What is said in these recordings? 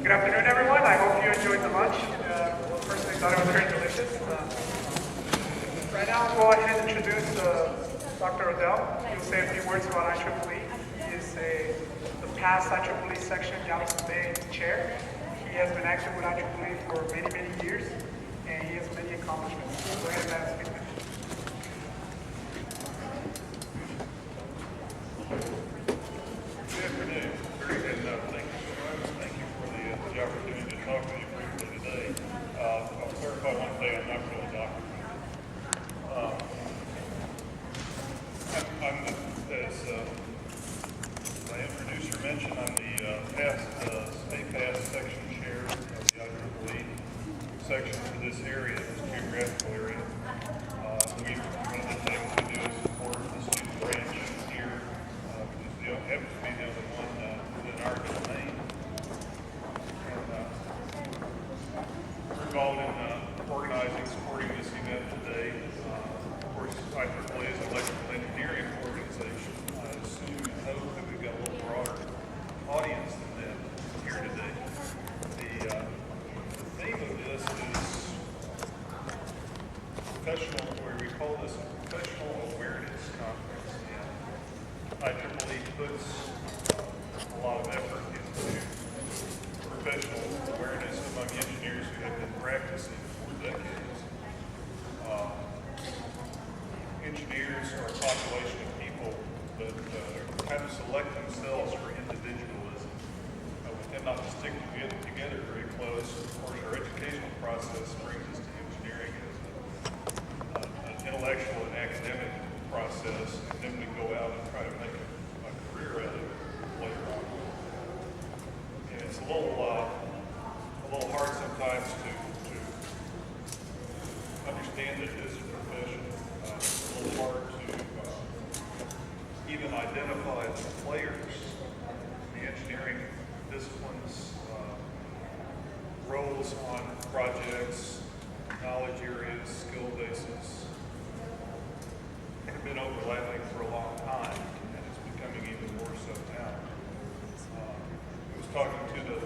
Good afternoon, everyone. I hope you enjoyed the lunch. Personally, thought it was very delicious. Right now, I'll go ahead and introduce Dr. Odell. He'll say a few words about IEEE. He is the past IEEE section Galveston Bay chair. He has been active with IEEE for many, many years, and he has many accomplishments. Go ahead and speak. Good afternoon. Very good enough. Thank you so much. Thank you for the opportunity to talk with you briefly today. I'll clarify one thing. I'm not really a doctor. I'm as my introducer mentioned, I'm the state pass section chair of the IEEE section for this area, this geographical area. One of the things we do is support the student branch here, which is happens to be the only one within our domain. And we're involved in organizing, supporting this event today. Of course, IEEE is an electrical engineering organization. I assume and hope that we've got a little broader audience than that here today. The theme of this is professional, where we call this a professional awareness conference. And IEEE puts a lot of effort into professional awareness among engineers who have been practicing for decades. Engineers are a population of people that kind of select themselves for individualism. We tend not to stick together very close. Of course, our educational process brings us to engineering as an intellectual and academic process, and then we go out and try to make a career out of it later on. And it's a little hard sometimes to understand that this is a profession. It's a little hard to even identify the players, the engineering disciplines, roles on projects, knowledge areas, skill bases, have been overlapping for a long time, and it's becoming even more so now. I was talking to the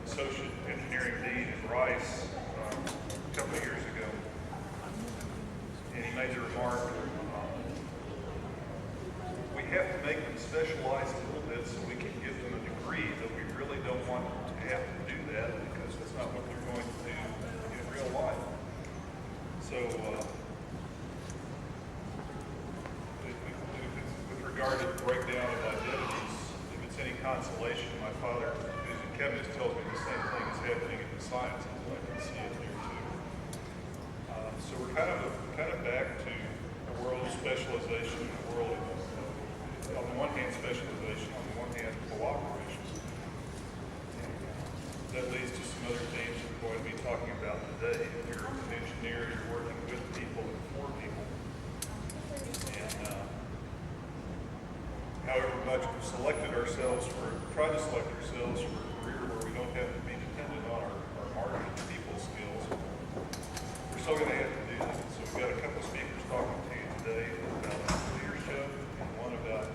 Associate Engineering Dean at Rice a couple of years ago, and he made the remark, we have to make them specialized a little bit so we can give them a degree, but we really don't want to have to do that because that's not what they're going to do in real life. So, with regard to the breakdown of identities, if it's any consolation, my father, who's a chemist, tells me the same thing is happening in the sciences. I can see it here too. So we're kind of back to a world of specialization, a world of, on the one hand, specialization, on the one hand, cooperation. And that leads to some other themes we're going to be talking about today. If you're an engineer, you're working with people and for people. And however much we've selected ourselves tried to select ourselves for a career where we don't have to be dependent on our marketing people skills, we're still going to have to do that. So we've got a couple of speakers talking to you today about leadership and one about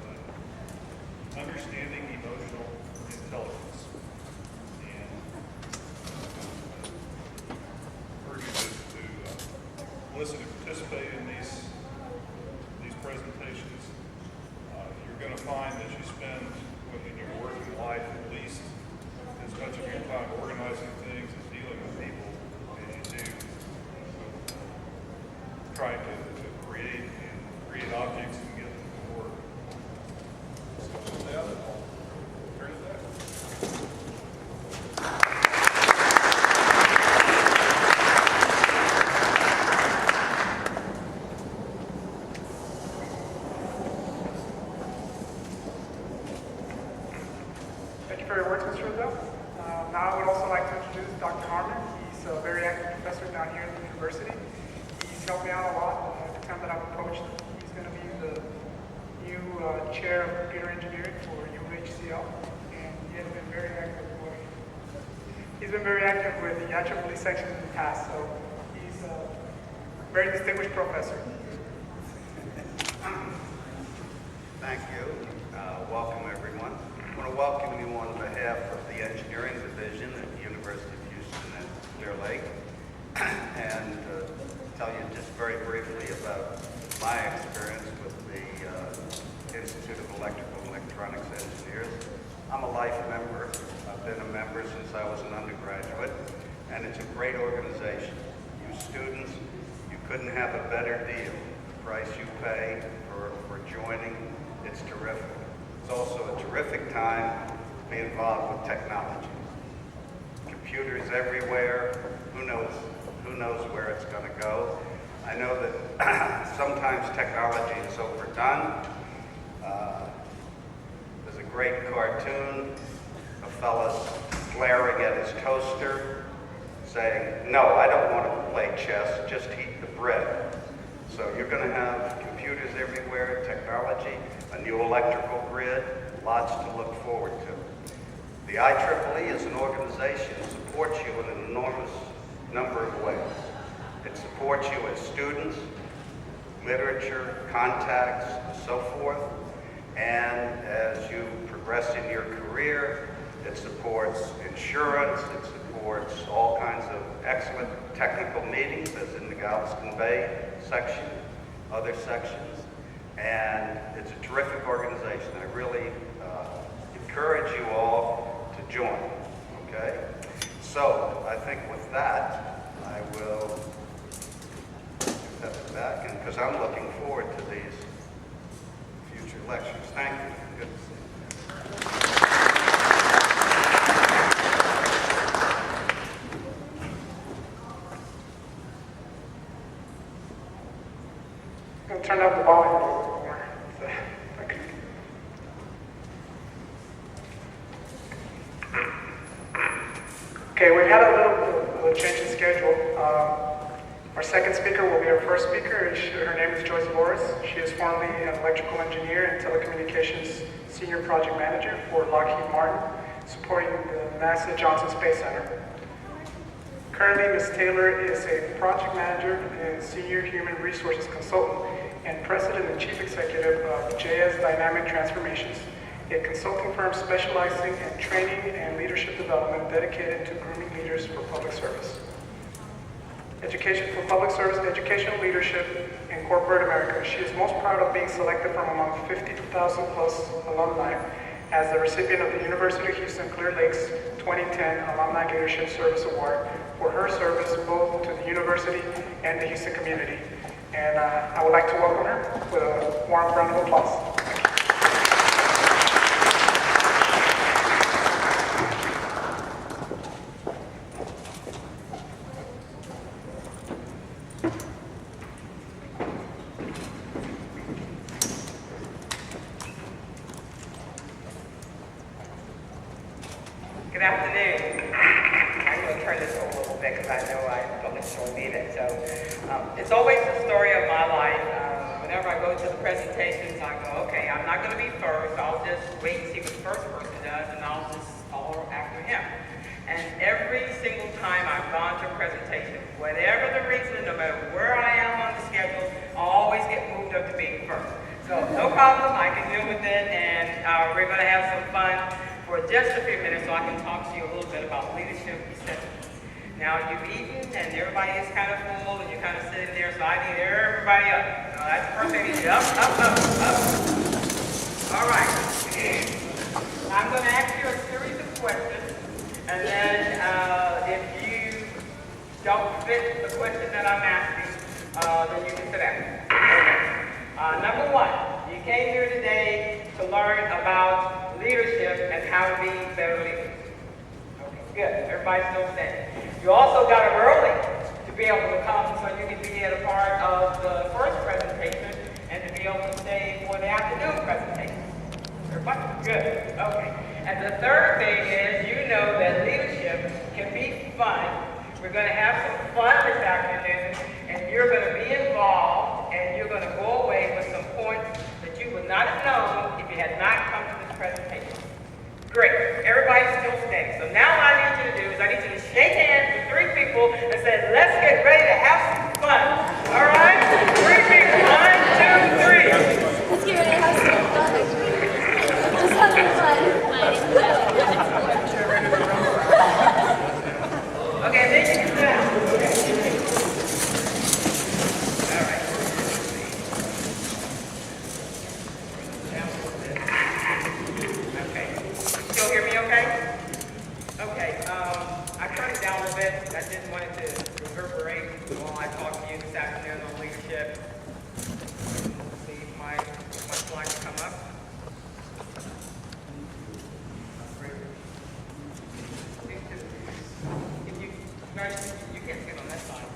understanding emotional intelligence. And I urge you to listen and participate in these presentations. You're going to find that you spend in your working life at least as much of your time organizing things and dealing with people as you do trying to create objects and get them to work. So with that, I'll turn it back. Thank you for your words, Mr. Odell. Now I would also like to introduce Dr. Harmon. He's a very active professor down here at the university. He's helped me out a lot every time that I've approached him. He's going to be the new chair of computer engineering for UHCL, and he has been very active. He's been very active with the IEEE section in the past, so he's a very distinguished professor. Thank you. Welcome, everyone. I want to welcome you on behalf of the engineering division at Deer Lake, and tell you just very briefly about my experience with the Institute of Electrical and Electronics Engineers. I'm a life member. I've been a member since I was an undergraduate, and it's a great organization. You students, you couldn't have a better deal. The price you pay for joining, it's terrific. It's also a terrific time to be involved with technology. Computers everywhere. Who knows where it's going to go? I know that sometimes technology is overdone. There's a great cartoon, a fella glaring at his toaster, saying, "No, I don't want to play chess, just heat the bread." So you're going to have computers everywhere, technology, a new electrical grid, lots to look forward to. The IEEE is an organization that supports you in an enormous number of ways. It supports you as students, literature, contacts, and so forth. And as you progress in your career, it supports insurance, it supports all kinds of excellent technical meetings, as in the Galveston Bay section, other sections. And it's a terrific organization. I really encourage you all to join, okay? So I think with that, I will step back, and because I'm looking forward to these future lectures. Thank you. Good to see you. I'm going to turn up the volume a little bit more. Okay, we had a little change in schedule. Our second speaker will be our first speaker. Her name is Joyce Loris. She is formerly an electrical engineer and telecommunications senior project manager for Lockheed Martin, supporting the NASA Johnson Space Center. Currently, Ms. Taylor is a project manager and senior human resources consultant and president and chief executive of JS Dynamic Transformations, a consulting firm specializing in training and leadership development dedicated to grooming leaders for public service. Education for public service and educational leadership in corporate America. She is most proud of being selected from among 50,000 plus alumni as the recipient of the University of Houston Clear Lake's 2010 Alumni Leadership Service Award for her service both to the university and the Houston community. And I would like to welcome her with a warm round of applause. Good afternoon. I'm going to turn this over a little bit because I know I don't necessarily need it. So it's always the story of my life. Whenever I go to the presentations, I go, okay, I'm not going to be first. I'll just wait and see what the first person does, and I'll just follow after him. And every single time I've gone to a presentation, whatever the reason, no matter where I am on the schedule, I always get moved up to being first. So no problem, I can deal with it, and we're going to have some fun for just a few minutes so I can talk to you a little bit about leadership essentials. Now, you've eaten and everybody is kind of full and you're kind of sitting there, so I need everybody up. That's the first thing you need. Up. All right. I'm going to ask you a series of questions, and then if you don't fit the question that I'm asking, then you can sit down. Okay. Number one, you came here today to learn about leadership and how to be better leaders. Okay, good. Everybody's still standing. You also got up early to be able to come so you can be at a part of the first presentation and to be able to stay for the afternoon presentation. Everybody? Good. Okay. And the third thing is you know that leadership can be fun. We're going to have some fun this afternoon, and you're going to be involved, and you're going to go away with some points that you would not have known if you had not come to this presentation. Great. Everybody's still standing. So now what I need you to do is I need you to shake hands with three people and say, let's get ready to have some fun. All right? Three people. 1, 2, 3. Let's get ready to have some fun. Let's have some fun. Okay, then you can wanted to reverberate while I talk to you this afternoon on leadership. See if my slides come up. If you guys, you can't get on that side.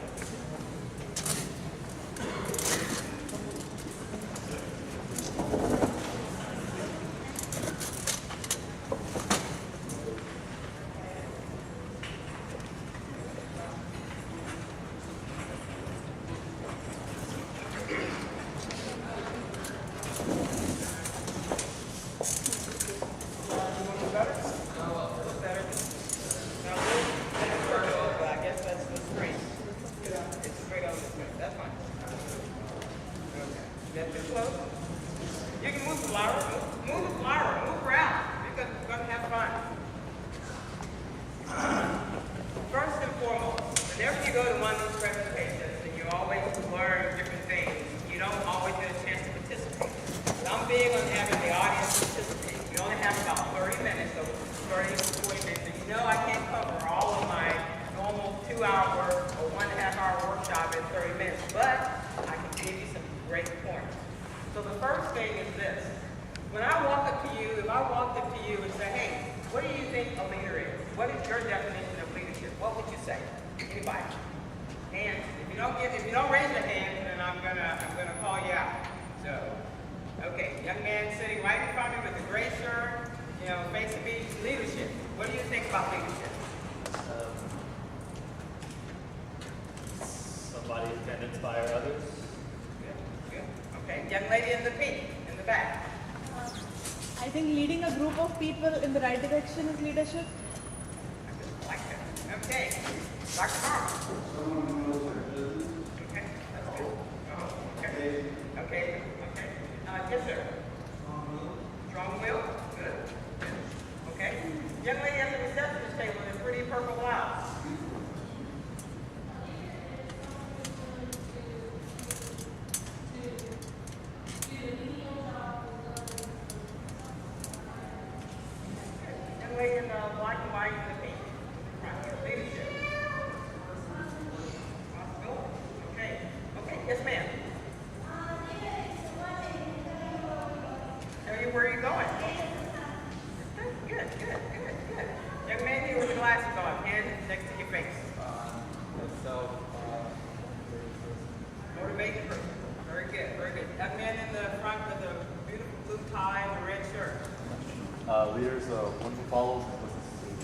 Leaders, one who follows, listens to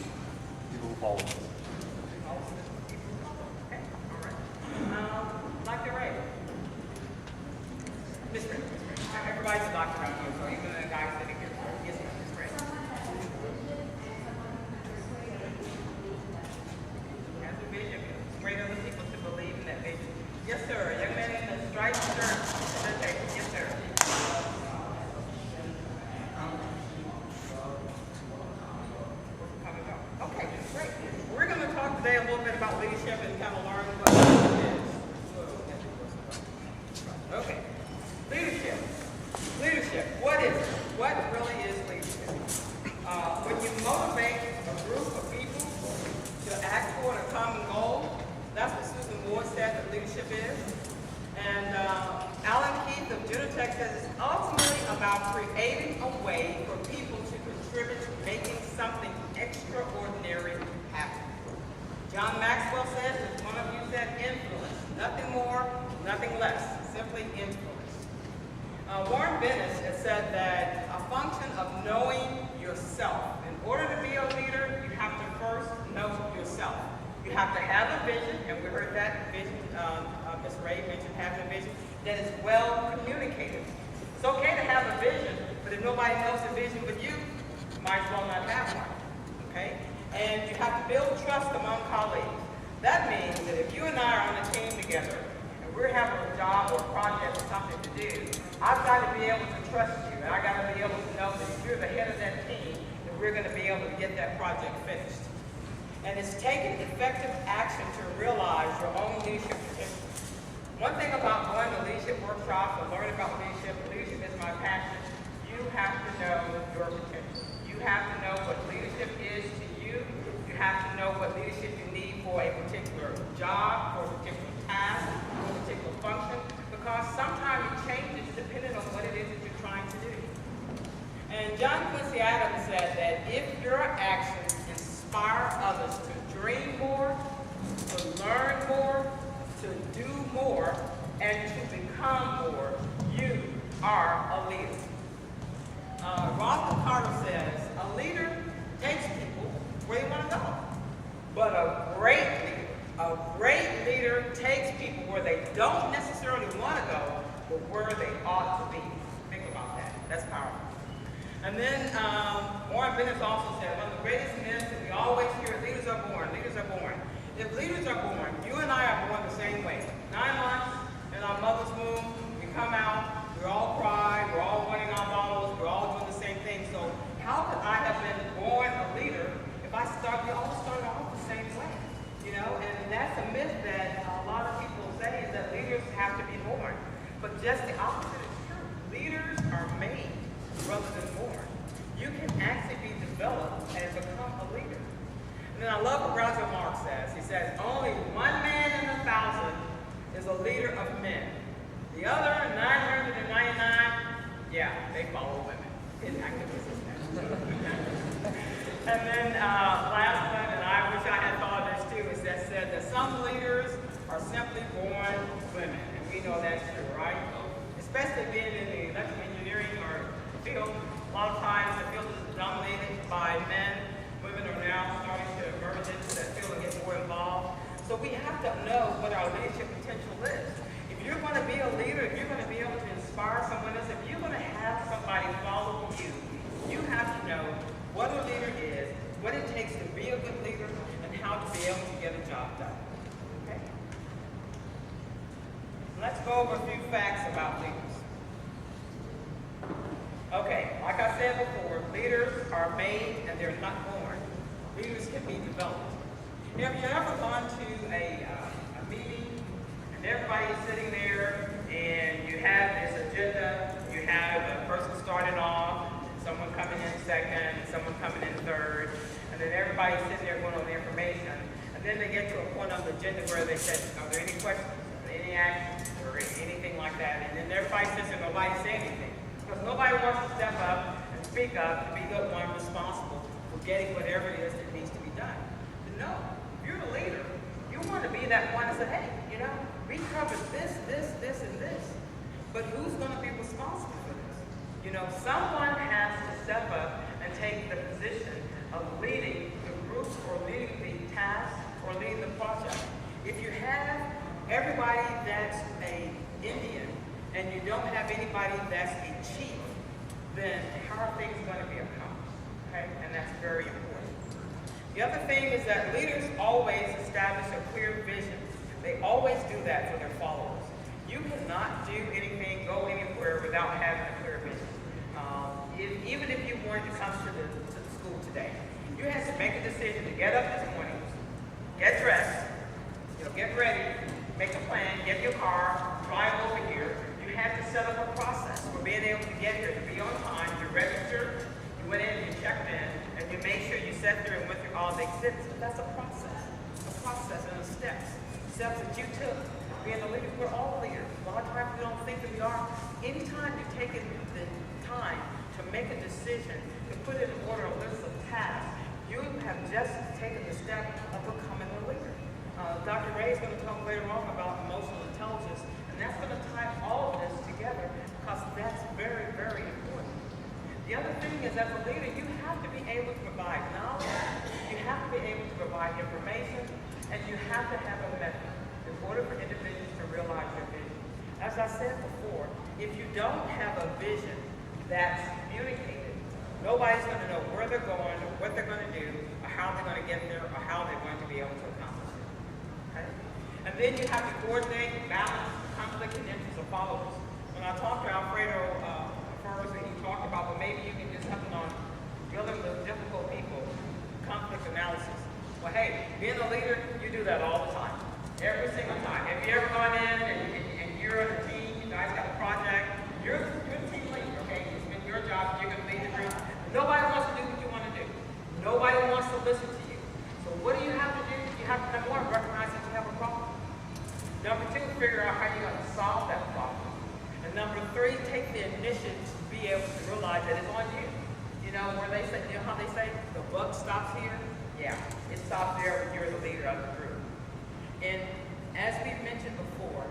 people who follow. Okay, all right. Dr. Ray. Miss Ray. Everybody's a doctor out here, so even the guys sitting here. Yes, ma'am, Miss Ray. Has a vision. It's great other people to believe in that vision. Yes, sir. Young man in the striped shirt. Yes, sir. Okay, great. We're going to talk today a little bit about leadership and kind of learn what leadership is. Okay, leadership. Leadership, what is it? What really is leadership? When you motivate a group of people to act toward a common goal, that's what Susan Ward said that leadership is. And Alan Keith of Junitech says it's ultimately about creating a way for people to contribute to making something extraordinary happen. John Maxwell says, as one of you said, influence. Nothing more, nothing less, simply influence. Warren Bennis has said that a function of knowing yourself. In order to be a leader, you have to first know yourself. You have to have a vision, and we heard that vision, Ms. Ray mentioned having a vision that is well communicated. It's okay to have a vision, but if nobody knows the vision but you might as well not have one, okay? And you have to build trust among colleagues. That means that if you and I are on a team together, and we're having a job or a project or something to do, I've got to be able to trust you, and I've got to be able to know that if you're the head of that team, that we're going to be able to get that project finished. And it's taking effective action to realize your own leadership potential. One thing about going to leadership workshops and learning about leadership is my passion. You have to know your potential. You have to know what leadership is to you. You have to know what leadership you need for a particular more and to become more, you are a leader. Robert Carter says, a leader takes people where you want to go. But a great leader takes people where they don't necessarily want to go, but where they ought to be. Think about that. That's powerful. And then Warren Bennett also said, one of the greatest myths that we always hear, leaders are born, leaders are born. If leaders are born, you and I are born the same way. 9 months in our mother's womb, we come out, we all cry, we're all wanting our bottles, we're all doing the same thing. So how could I have been born a leader if we all started off the same way? You know, and that's a myth that a lot of people say, is that leaders have to be born. But just the opposite is true. Leaders are made rather than born. You can actually be developed and become a leader. And then I love what Groucho Marx says. He says, only one man in 1,000 is a leader of men. The other 999, yeah, they follow women in activism. And then last one, and I wish I had thought of this too, is that said that some leaders are simply born women. And we know that's true, right? Especially being in the electrical engineering or field, a lot of times the field is dominated by men. Women are now starting to emerge into that field and get more involved. So we have to know what our leadership potential is. If you're going to be a leader, if you're going to be able to inspire someone else, if you're going to have somebody follow you, you have to know what a leader is, what it takes to be a good leader, and how to be able to get a job done. Okay? Let's go over a few facts about leaders. Okay, like I said before, leaders are made and they're not born. Leaders can be developed. Have you ever gone to a meeting and everybody's sitting there and you have this agenda, you have a person starting off, someone coming in second, someone coming in third, and then everybody's sitting there going over the information, and then they get to a point on the agenda where they say, are there any questions, any actions, or anything like that, and then everybody sits there and nobody say anything, because nobody wants to step up and speak up to be the one responsible for getting whatever it is that needs to be done. But no, if you're the leader, you want to be that one that said, hey, you know, we covered this, and this, but who's going to be responsible for this? You know, someone has to step up and take the position of leading the group or leading the task or leading the project. If you have everybody that's an Indian and you don't have anybody that's a chief, then how are things going to be accomplished? Okay? And that's very important. The other thing is that leaders always establish a clear vision. They always do that for their followers. You cannot do anything, go anywhere without having a clear vision. Even if you wanted to come to the school today, you had to make a decision to get up this morning, get dressed, you know, get ready, make a plan, get your car, drive over here. You had to set up a process for being able to get here, to be on time. You registered, you went in, you checked in, and you made sure you sat there and went through all the exhibits. That's a process and the steps that you took. Being a leader, we're all leaders. A lot of times we don't think that we are. Anytime you've taken the time to make a decision, to put in order a list of tasks, you have just taken the step of becoming a leader. Dr. Ray is going to talk later on about emotional intelligence, and that's going to tie all of this together because that's very, very important. The other thing is, as a leader, you have to be able to provide knowledge, you have to be able to provide information, and you have to have a method in order for individuals to realize your vision. As I said before, if you don't have a vision that's communicated, nobody's going to know where they're going, or what they're going to do, or how they're going to get there, or how they're going to be able to accomplish it. Okay? And then you have to coordinate, balance, conflict, and interest of followers. When I talked to Alfredo first, and he talked about, well, maybe you can do something on dealing with difficult people, conflict analysis. Well, hey, being a leader, you do that all the time. Every single time. Have you ever gone in and you're on a team, you guys got a project, you're a team leader, okay? It's been your job, you're going to lead the group. Nobody wants to do what you want to do. Nobody wants to listen to you. So what do you have to do? You have to, number one, recognize that you have a problem. Number two, figure out how you're going to solve that problem. And number three, take the initiative to be able to realize that it's on you. You know, where they say, you know how they say, the buck stops here? Yeah, it stops there when you're the leader of the group. And as we've mentioned before,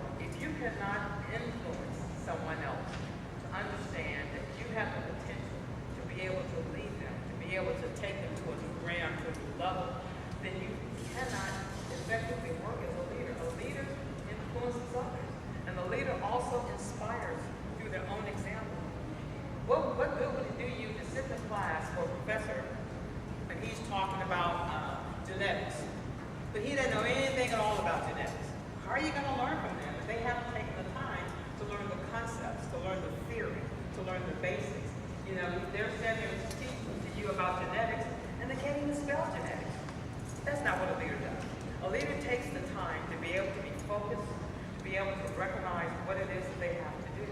cannot influence someone else to understand that you have the potential to be able to lead them, to be able to take them to a new ground, to a new level, then you cannot effectively work as a leader. A leader influences others, and the leader also inspires through their own example. What good would it do you to sit in a class for a professor and he's talking about genetics, but he doesn't know anything at all about genetics? How are you going to learn from them if they haven't taken the time to learn the concepts, to learn the theory, to learn the basics? You know, they're standing there teaching to you about genetics, and they can't even spell genetics. That's not what a leader does. A leader takes the time to be able to be focused, to be able to recognize what it is that they have to do.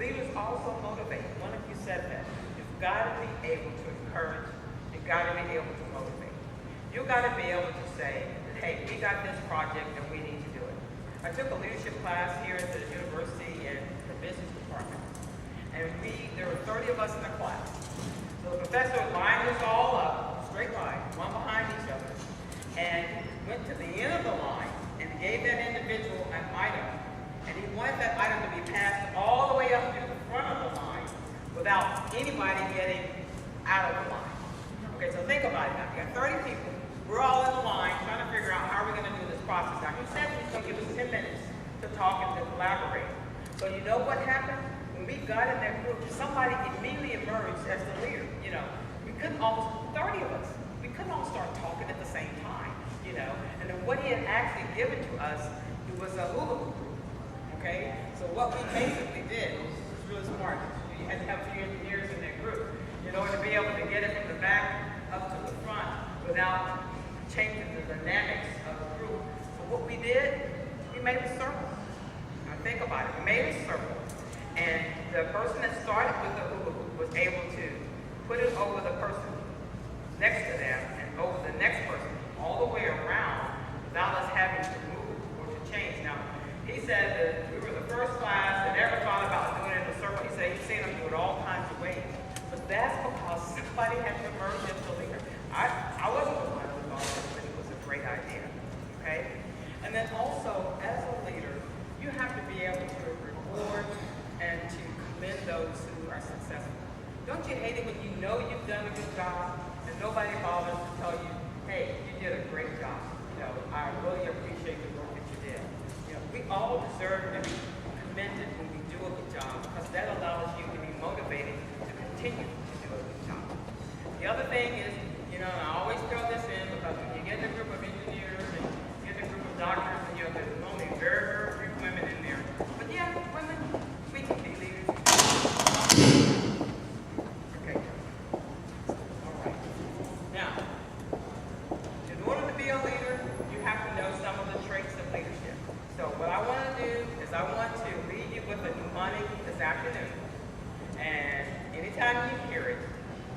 Leaders also motivate. One of you said that. You've got to be able to encourage. You've got to be able to motivate. You've got to be able to say, hey, we got this project and we need to do it. I took a leadership class here at the university in the business department. And there were 30 of us in the class. So the professor lined us all up, straight line, one behind each other, and went to the end of the line and gave that individual an item. And he wanted that item to be passed all the way up to the front of the line without anybody getting out of the line. Okay, so think about it now. You got 30 people. We're all in the line trying to figure out how we're going to do this process. Now, he said he's going to give us 10 minutes to talk and to collaborate. So you know what happened? When we got in that group, somebody immediately emerged as the leader. You know, we couldn't all, 30 of us, we couldn't all start talking at the same time, you know. And then what he had actually given to us, it was a hula hoop group, okay? So what we basically did was really smart. You had to have 3 engineers in that group in order to be able to get it from the back up to the front without changing the dynamics of the group. So what we did, we made a circle. Now think about it. We made a circle. And the person that started with the hula hoop was able to put it over the person next to them and over the next person all the way around without us having to move or to change. Now, he said that we were the first class that ever thought about doing it in a circle. He said he's seen them do it all kinds of ways. But that's because somebody had to emerge as the leader. I wasn't the one who thought that it was a great idea, okay? And then also, as a leader, you have to be able to reward and to commend those who are successful. Don't you hate it when you know you've done a good job and nobody bothers to tell you, hey, you did a great job. You know, I really appreciate the work that you did. You know, we all deserve to be commended when we do a good job because that allows you to be motivated to continue to do a good job. The other thing is, you know, and I always throw this in because when you get a group of engineers and you get a group of doctors, and you know, there's only very, very few women in there. But yeah, women, we can be leaders. Okay. All right. Now, in order to be a leader, you have to know some of the traits of leadership. So what I want to do is I want to leave you with a mnemonic this afternoon. And anytime you hear it,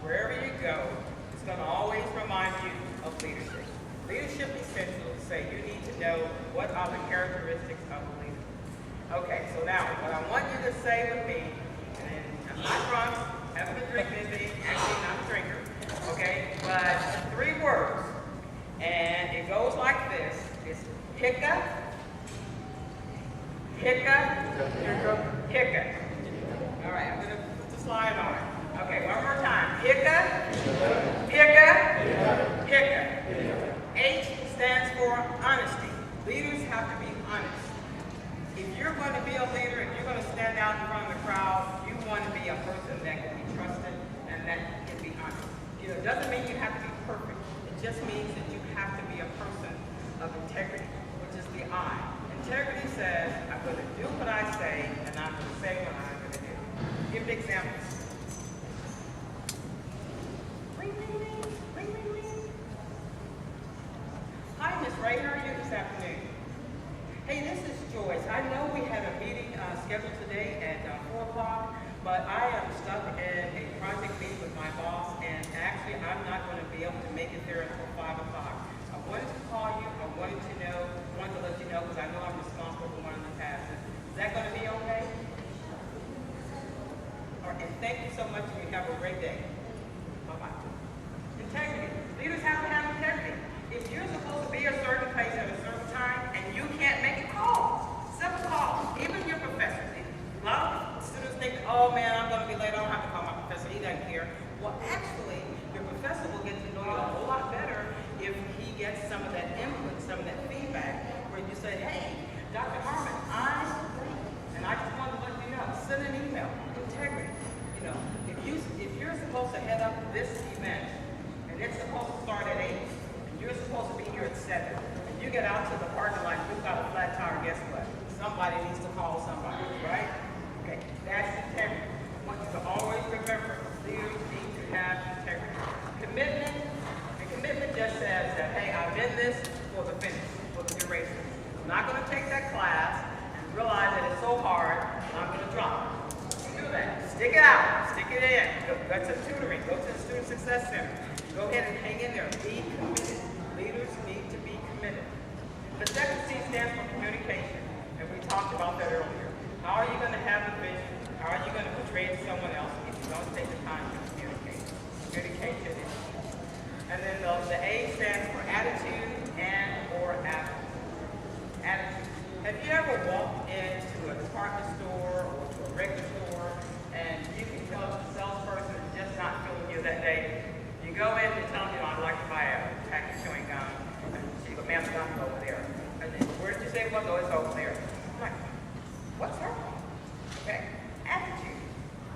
wherever you go, it's going to always remind you of leadership. Leadership essentials say you need to know what are the characteristics of a leader. Okay, so now what I want you to say with me, and I'm not drunk, haven't been drinking anything, actually not a drinker, okay, but 3 words. And it goes like this. It's hiccup, hiccup, hiccup, hiccup. All right, I'm going to put the slide on it. Okay, one more time. Hiccup, hiccup, hiccup. H stands for honesty. Leaders have to be honest. If you're going to be a leader, if you're going to stand out in front of the crowd, you want to be a person that can be trusted and that can be honest. You know, it doesn't mean you have to be perfect. It just means that you have to be a person of integrity, which is the I. Integrity says, I'm going to do what I say, and I'm going to say what I'm going to do. Give the examples. Ring, ring, ring, ring, ring, ring. Hi, Miss Ray, how are you this afternoon? Hey, this is Joyce. I know we had a meeting scheduled today at 4 o'clock, but I am stuck in a project meeting with my boss, and actually I'm not going to be able to make it there until 5 o'clock. I wanted to call you. I wanted to let you know because I know I'm responsible for one of the tasks. Is that going to be okay? All right, and thank you so much, and you have a great day. Bye-bye. Integrity. Leaders have to have integrity. If you're supposed to be a certain place at a certain time and you can't make it, call. Simple call. Even get some of that input, some of that feedback, where you say, hey, Dr. Harmon, and I just want to let you know, send an email, integrity. You know, if you're supposed to head up this event, and it's supposed to start at 8, and you're supposed to be here at 7, and you get out to the parking lot, you've got a flat tire, guess what? Somebody needs to call somebody, right? Okay, that's integrity. I want you to always remember, leaders need to have integrity. Commitment, the commitment just says that, hey, I've done this for the finish, for the duration. I'm not going to take that class and realize that it's so hard, and I'm going to drop it. Do that. Stick it out. Stick it in. Go to tutoring. Go to the Student Success Center. Go ahead and hang in there. Be committed. Leaders need to be committed. The second C stands for communication, and we talked about that earlier. How are you going to have a vision? How are you going to portray it to someone else if you don't take the time to communicate? Communication is key. And then the A stands for attitude and/or attitude. Have you ever walked into a department store or to a regular store and you can tell the salesperson is just not feeling you that day? You go in and tell them, you know, I'd like to buy a pack of chewing gum. And she goes, ma'am, the gum's over there. And then, where did you say it was? Oh, it's over there. I'm like, what's wrong? Okay, attitude.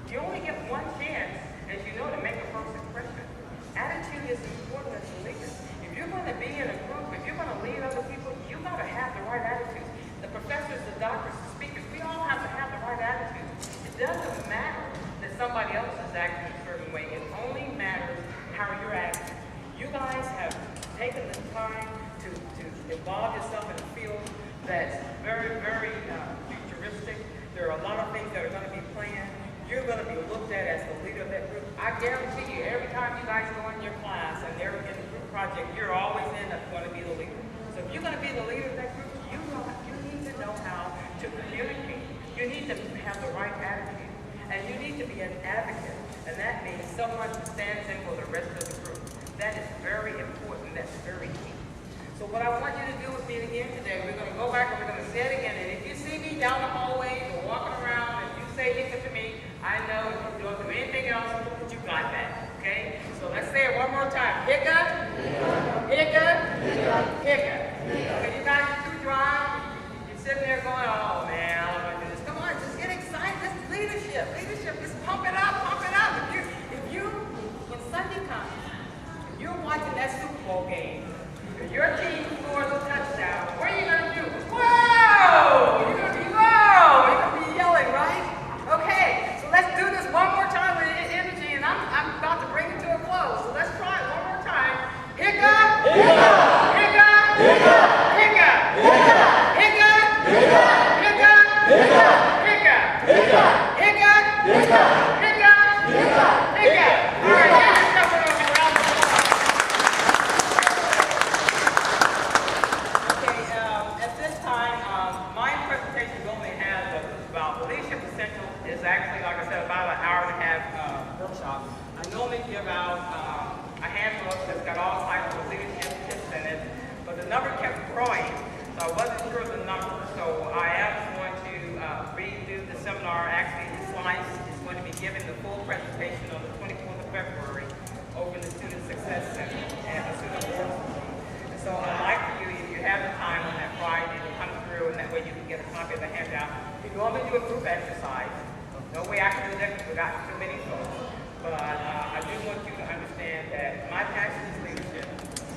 You only get one chance, as you know, to make a first impression. Attitude is important as a leader. If you're going to be in a group, if you're going to lead other people, you got to have the right attitude. The professors, the doctors, the speakers, we all have to have the right attitude. It doesn't matter that somebody else is acting a certain way. It only matters how you're acting. You guys have taken the time to involve yourself in a field that's very, very futuristic. There are a lot of things that are going to be planned. You're going to be looked at as the leader of that group. I guarantee you, every time you guys go in your class and they're in the group project, you're always going to be the leader. So if you're going to be the leader of that group, you need to know how to communicate. You need to have the right attitude. And you need to be an advocate. And that means someone who stands in for the rest of the group. That is very important. That's very key. So what I want you to do with me again today, we're going to go back and we're going to say it again. And if you see me down the hallway or walking around and you say hiccup to me, I know if you don't do anything else, that you got that. Okay? So let's say it one more time. Hiccup. Hiccup. Hiccup. Hiccup. Okay, you guys are too dry. You're sitting there going, oh man, I don't want to do this. Come on, just get excited. This is leadership. Leadership, just pump it up, pump it up. When Sunday comes, if you're watching that Super Bowl game, if your team scores a touchdown, what are you going to do? Whoa! You're going to be, whoa! You're going to be yelling, right? Okay, so let's do this one more time with energy, and I'm about to bring it to a close. So let's try it one more time. Hiccup! Hiccup! Hiccup! Hiccup! Hiccup! Hiccup! Hiccup! Hiccup! Hiccup! Hiccup! Hiccup! Hiccup! Hiccup! Hiccup! Hiccup! All right, give yourself a round of applause. Okay, at this time, my presentation only has about leadership essentials. Is actually, like I said, about an hour and a half workshop. I normally give out a handbook that's got all types of leadership tips in it, but the number kept growing, so I wasn't sure of the number. So I am going to redo the seminar. Actually, the slides is going to be given the full presentation on the 24th of February over in the Student Success Center and the Student Board. And so I'd like for you, if you have the time on that Friday, to come through, and that way you can get a copy of the handout. We normally do a group exercise. No way I can do that because we got too many folks. But I do want you to understand that my passion is leadership.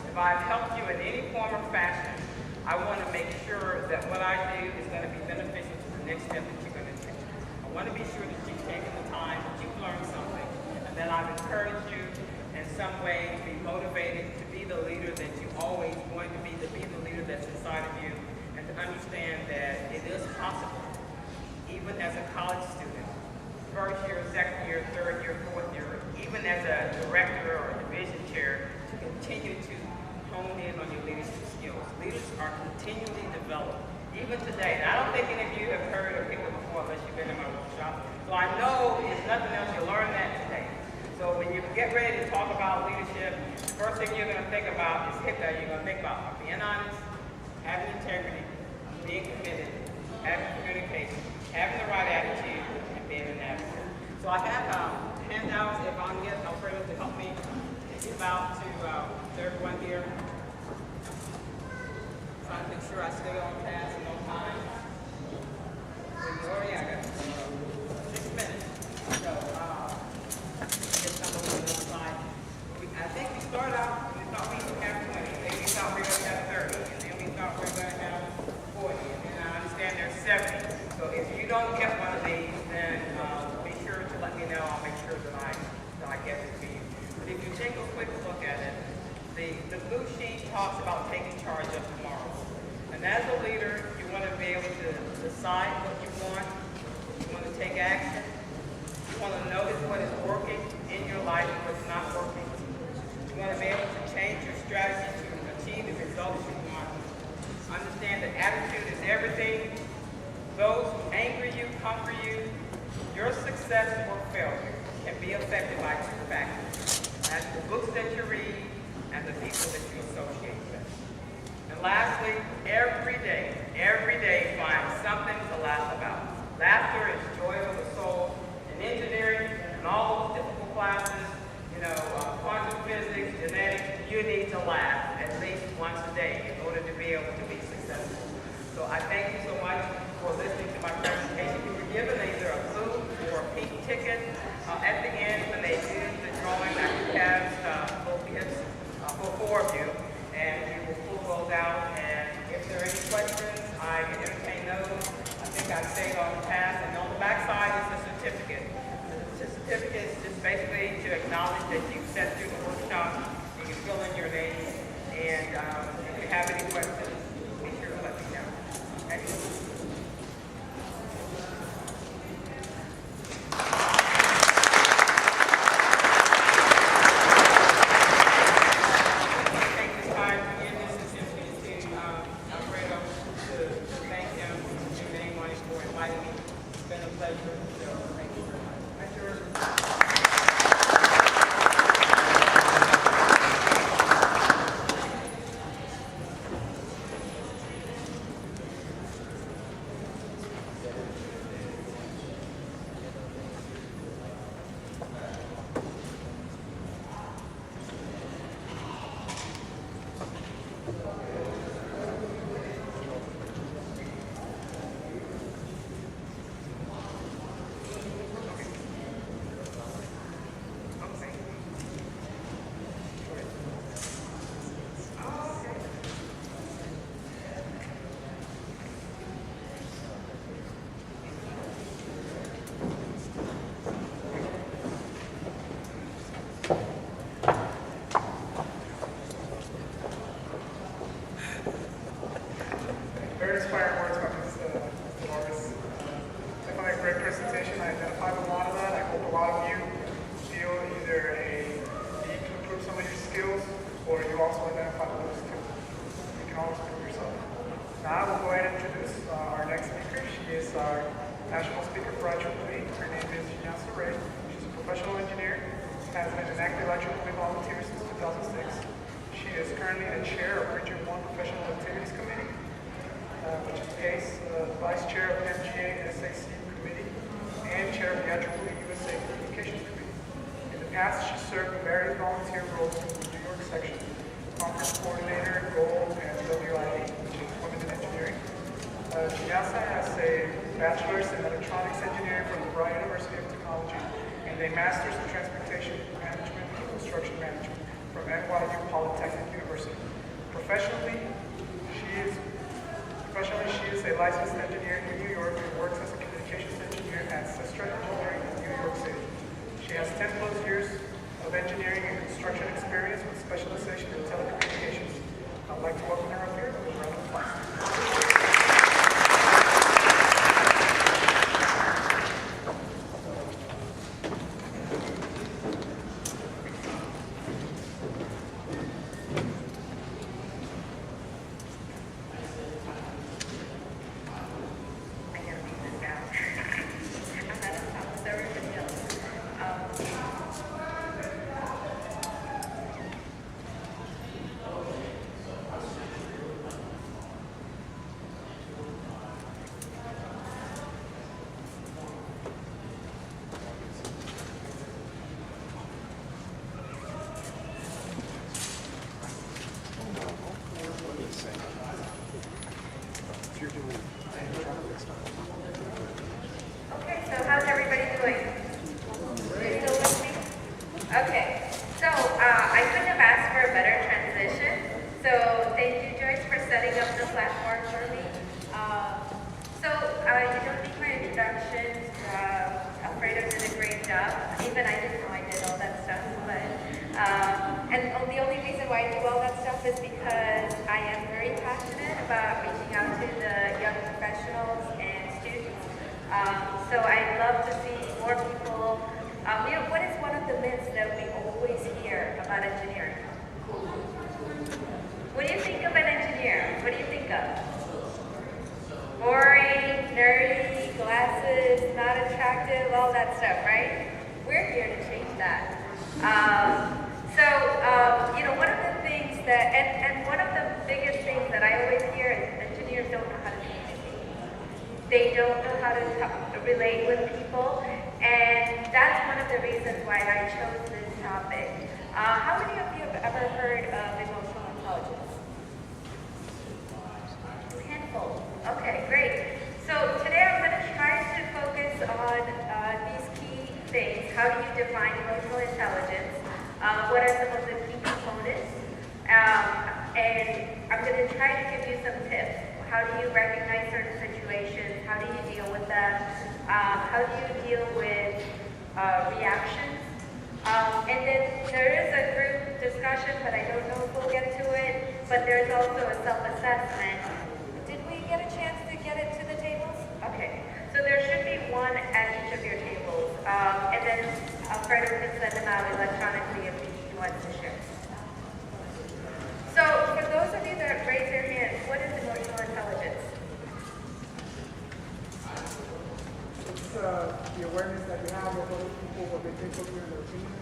If I've helped you in any form or fashion, I want to make sure that what I do is going to be beneficial to the next step that you're going to take. I want to be sure that you've taken the time, that you've learned something, and that I've encouraged you in some way to be motivated to be the leader that you always going to be the leader that's inside of you, and to understand that it is possible, even as a college student, first year, second year, third year, fourth year, even as a director or a division chair, to continue to hone in on your leadership skills. Leaders are continually developed, even today. And I don't think any of you have heard of people before unless you've been in my workshop. So I know there's nothing else, you'll learn that today. So when you get ready to talk about leadership, the first thing you're going to think about is HIPAA. You're going to think about being honest, having integrity, being committed, having communication, having the right attitude, and being an advocate. So I have handouts, if I can get Alfredo to help me give out to everyone here. trying to make sure I stay on task and on time. Oh yeah, I got 6 minutes. So, get some of the other side. I think we started out, we thought we would have 20, then we thought we were going to have 30, and then we thought we were going to have 40, and then I understand there's 70. So if you don't get one of these, then be sure to let me know. I'll make sure that I get it to you. But if you take a quick look at it, the blue sheet talks about taking charge of tomorrow. And as a leader, you want to be able to decide what you want. You want to take action. You want to notice what is working in your life and what's not working. You want to be able to change your strategy to achieve the results you want. Understand that attitude is everything. Those who anger you, conquer you, your success or failure can be affected by 2 factors. That's the books that you read and the people that you associate with. And lastly, every day find something to laugh about. Laughter is joy of the soul. In engineering and all those difficult classes, quantum physics, genetics, you need to laugh at least once a day in order to be able to be successful. So I thank you so much for listening to my presentation. You were given either a blue or a pink ticket at the end when they do the drawing that you have for 4 of you, and you will pull those out. And if there are any questions, I can entertain those. I think I stayed on the path, and on the back side is the certificate. The certificate is just basically to acknowledge that you sat through the workshop. You can fill in your name, and if you have any questions, be sure to let me know. Thank you. Take this time to give this certificate to Alfredo to thank him and anyone for inviting me. It's been a pleasure. So thank you very much. Thank you. Very inspiring words from Ms. Dolores. Definitely a great presentation. I identified with a lot of that. I hope a lot of you feel either a need to improve some of your skills, or you also identify with those too. You can always improve yourself. Now I will go ahead and introduce our next speaker. She is our national speaker for IEEE. Her name is Angelica Herrera. She's a professional engineer, has been an active IEEE volunteer since 2006. She is currently the chair of Region 1 Professional Activities Committee, which is PACE, Vice Chair of MGA SAC Committee, and Chair of the IEEE USA Communications Committee. In the past, she served in various volunteer roles in the New York section, Conference Coordinator, GOLD, and WIE, which is Women in Engineering. Angelica has a bachelor's in electronics engineering from the Brown University of Technology and a master's in transportation management and construction management from NYU Polytechnic University. Professionally, she is a licensed engineer in New York and works as a communications engineer at Sestra Engineering in New York City. She has 10+ years of engineering and construction experience with specialization in telecommunications. I'd like to welcome her up here with a round of applause. platform for me. You don't need my introductions. Alfredo did a great job. Even I didn't know I did all that stuff. And the only reason why I do all that stuff is because I am very passionate about reaching out to the young professionals and students. So I'd love to see more people. What is one of the myths that we always hear about engineering? When you think of an engineer, what do you think of? Boring, nerdy, glasses, not attractive, all that stuff, right? We're here to change that. One of the things that, and one of the biggest things that I always hear is engineers don't know how to communicate. They don't know how to relate with people, and that's one of the reasons why I chose this topic. How many of you have ever heard of emotional intelligence? Handful. Okay, great. So today I'm going to try to focus on these key things. How do you define emotional intelligence? What are some of the key components? And I'm going to try to give you some tips. How do you recognize certain situations? How do you deal with them? How do you deal with reactions? And then there is a group discussion, but I don't know if we'll get to it. But there's also a self-assessment. Did we get a chance to get it to the tables? Okay. So there should be one at each of your tables. And then Alfredo can send them out electronically if he wants to share. So for those of you that raise your hands, what is emotional intelligence? It's the awareness that you have of other people, what they think of you and their opinions.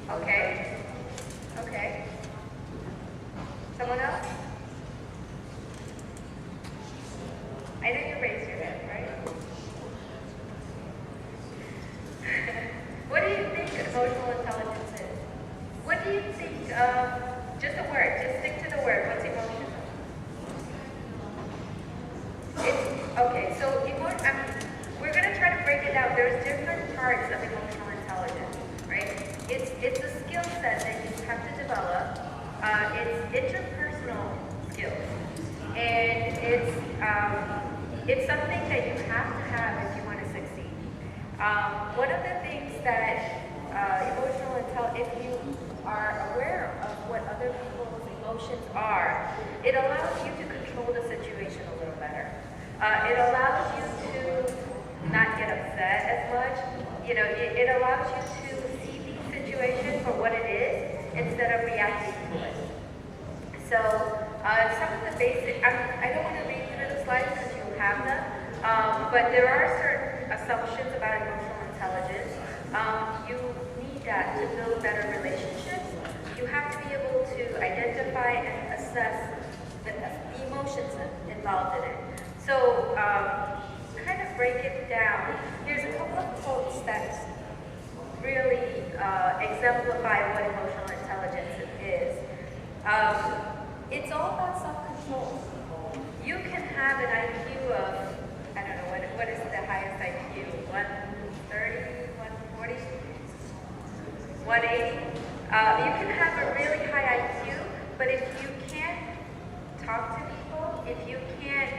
Okay. Okay. Someone else? I know you raised your hand, right? What do you think emotional intelligence is? What do you think of, just a word, just stick to the word, what's emotion? Okay, so we're going to try to break it down. There's different parts of emotional intelligence, right? It's a skill set that you have to develop. It's interpersonal skills. And it's something that you have to have if you want to succeed. One of the things that emotional intelligence, if you are aware of what other people's emotions are, it allows you to control the situation a little better. It allows you to not get upset as much. It allows you to see the situation for what it is instead of reacting to it. So some of the basic, I don't want to read through the slides because you have them, but there are certain assumptions about emotional intelligence. You need that to build better relationships. You have to be able to identify and assess the emotions involved in it. So kind of break it down. Here's a couple of quotes that really exemplify what emotional intelligence is. It's all about self-control. You can have an IQ of, I don't know, what is the highest IQ? 130, 140, 180? You can have a really high IQ, but if you can't talk to people, if you can't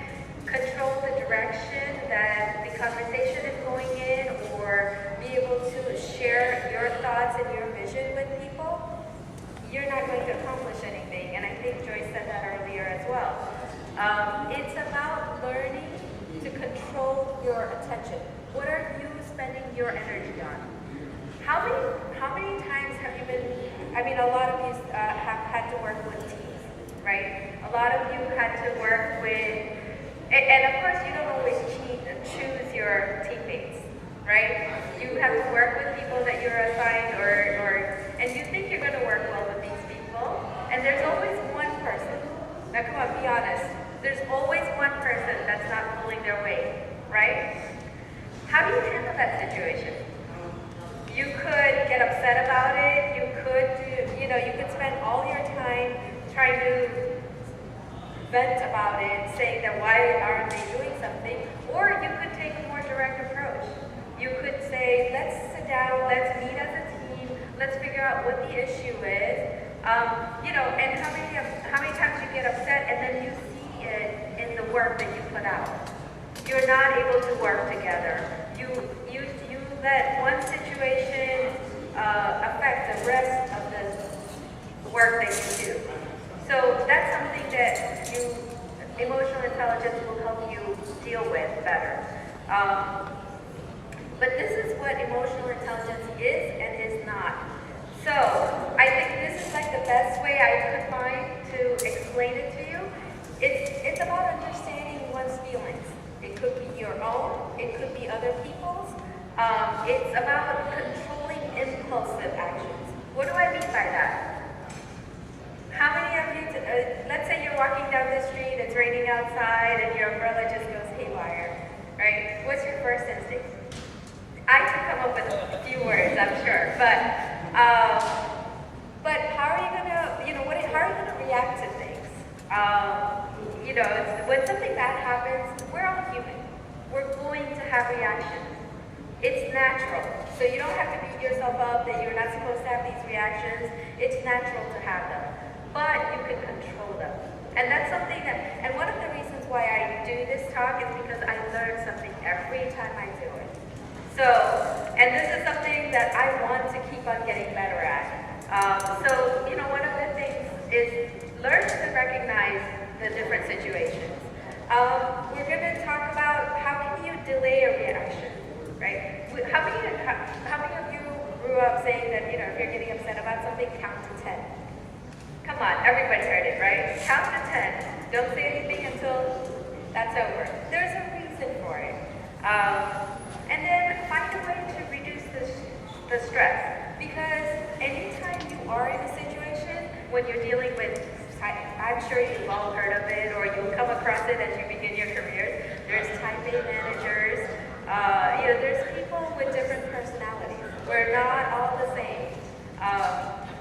control the direction that the conversation is going in, or be able to share your thoughts and your vision with people, you're not going to accomplish anything. And I think Joyce said that earlier as well. It's about learning to control your attention. What are you spending your energy on? How many times have you been, a lot of you have had to work with teams, right? A lot of you had to work with, and of course you don't always choose your teammates, right? You have to work with people that you're assigned and you think you're going to work well with these people, and there's always one person. Now come on, be honest. There's always one person that's not pulling their weight, right? How do you handle that situation? You could get upset about it. You could spend all your time trying to vent about it, saying that why aren't they doing something? Or you could take a more direct approach. You could say, let's sit down, let's meet as a team, let's figure out what the issue is. And how many times you get upset and then you see it work that you do. So that's something that emotional intelligence will help you deal with better. But this is what emotional intelligence is and is not. So I think this is like the best way I could find to explain it to you. It's about understanding one's feelings. It could be your own, it could be other people's. It's about controlling impulsive actions. What do I mean by that? How many of you, let's say you're walking down the street, it's raining outside, and your umbrella just goes haywire, right? What's your first instinct? I could come up with a few words, I'm sure, but how are you gonna, how are you gonna react to things? When something bad happens, we're all human. We're going to have reactions. It's natural. So you don't have to beat yourself up that you're not supposed to have these reactions. It's natural to have them. But you can control them. And that's something and one of the reasons why I do this talk is because I learn something every time I do it. So, and this is something that I want to keep on getting better at. One of the things is learn to recognize the different situations. We're going to talk about how can you delay a reaction, right? How many of you grew up saying that, if you're getting upset about something, count to 10? Come on, everybody heard it, right? Count to 10. Don't say anything until that's over. There's a reason for it. And then find a way to reduce the stress. Because anytime you are in a situation when you're dealing with, I'm sure you've all heard of it or you'll come across it as you begin your careers. There's type A managers. There's people with different personalities. We're not all the same.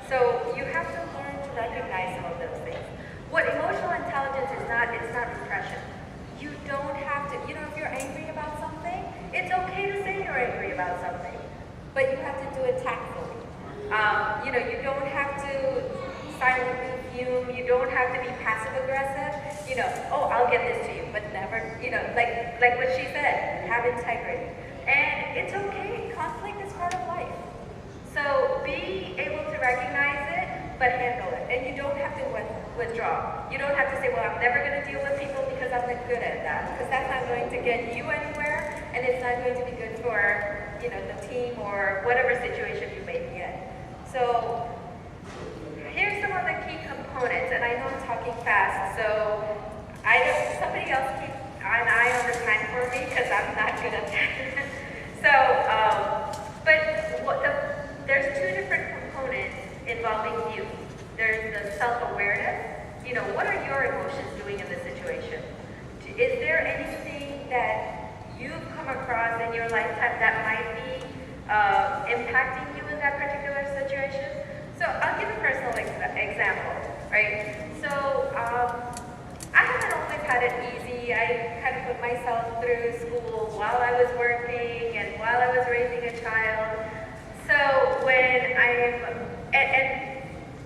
So you have to learn to recognize some of those things. What emotional intelligence is not, it's not repression. You don't have to, if you're angry about something, it's okay to say you're angry about something, but you have to do it tactfully. You don't have to silently fume, you don't have to be passive aggressive, oh, I'll get this to you, but never, like what she said, have integrity. And it's okay, conflict is part of life. So be able to recognize it, but handle it. And you don't have to withdraw. You don't have to say, well, I'm never going to deal with people because I'm not good at that. Because that's not going to get you anywhere, and it's not going to be good for, the team or whatever situation you may be in. So here's some of the key components, and I know I'm talking fast, so somebody else keep an eye on the time for me because I'm not good at that. There's two different components involving you. There's the self-awareness. What are your emotions doing in this situation? Is there anything that you've come across in your lifetime that might be impacting you in that particular situation? So I'll give a personal example, right? So I haven't always had it easy. I kind of put myself through school while I was working and while I was raising a child. So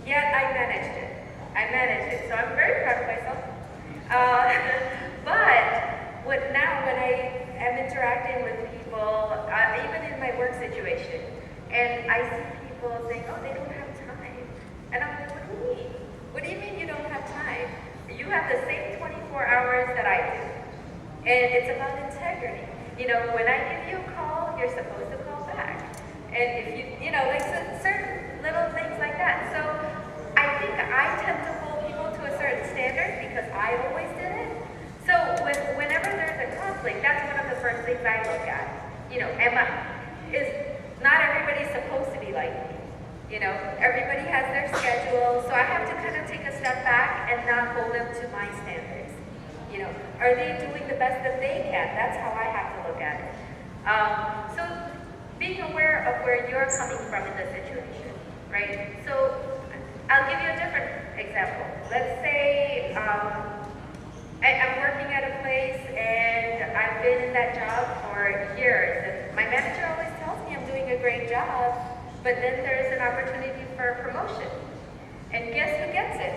yet I managed it. So I'm very proud of myself. But now when I am interacting with people, even in my work situation, and I see people saying, oh, they don't have time. And I'm like, what do you mean? What do you mean you don't have time? You have the same 24 hours that I do. And it's about integrity. When I give you a call, you're supposed to call back. And if certain little things like that. So I think I tend to hold people to a certain standard because I always did it. So whenever there's a conflict, that's one of the first things I look at. Not everybody's supposed to be like me. Everybody has their schedule, so I have to kind of take a step back and not hold them to my standards. Are they doing the best that they can? That's how I have to look at it. So being aware of where you're coming from in the situation, right? So I'll give you a different example. Let's say I'm working at a place and I've been in that job for years. And my manager always tells me I'm doing a great job, but then there's an opportunity for a promotion. And guess who gets it?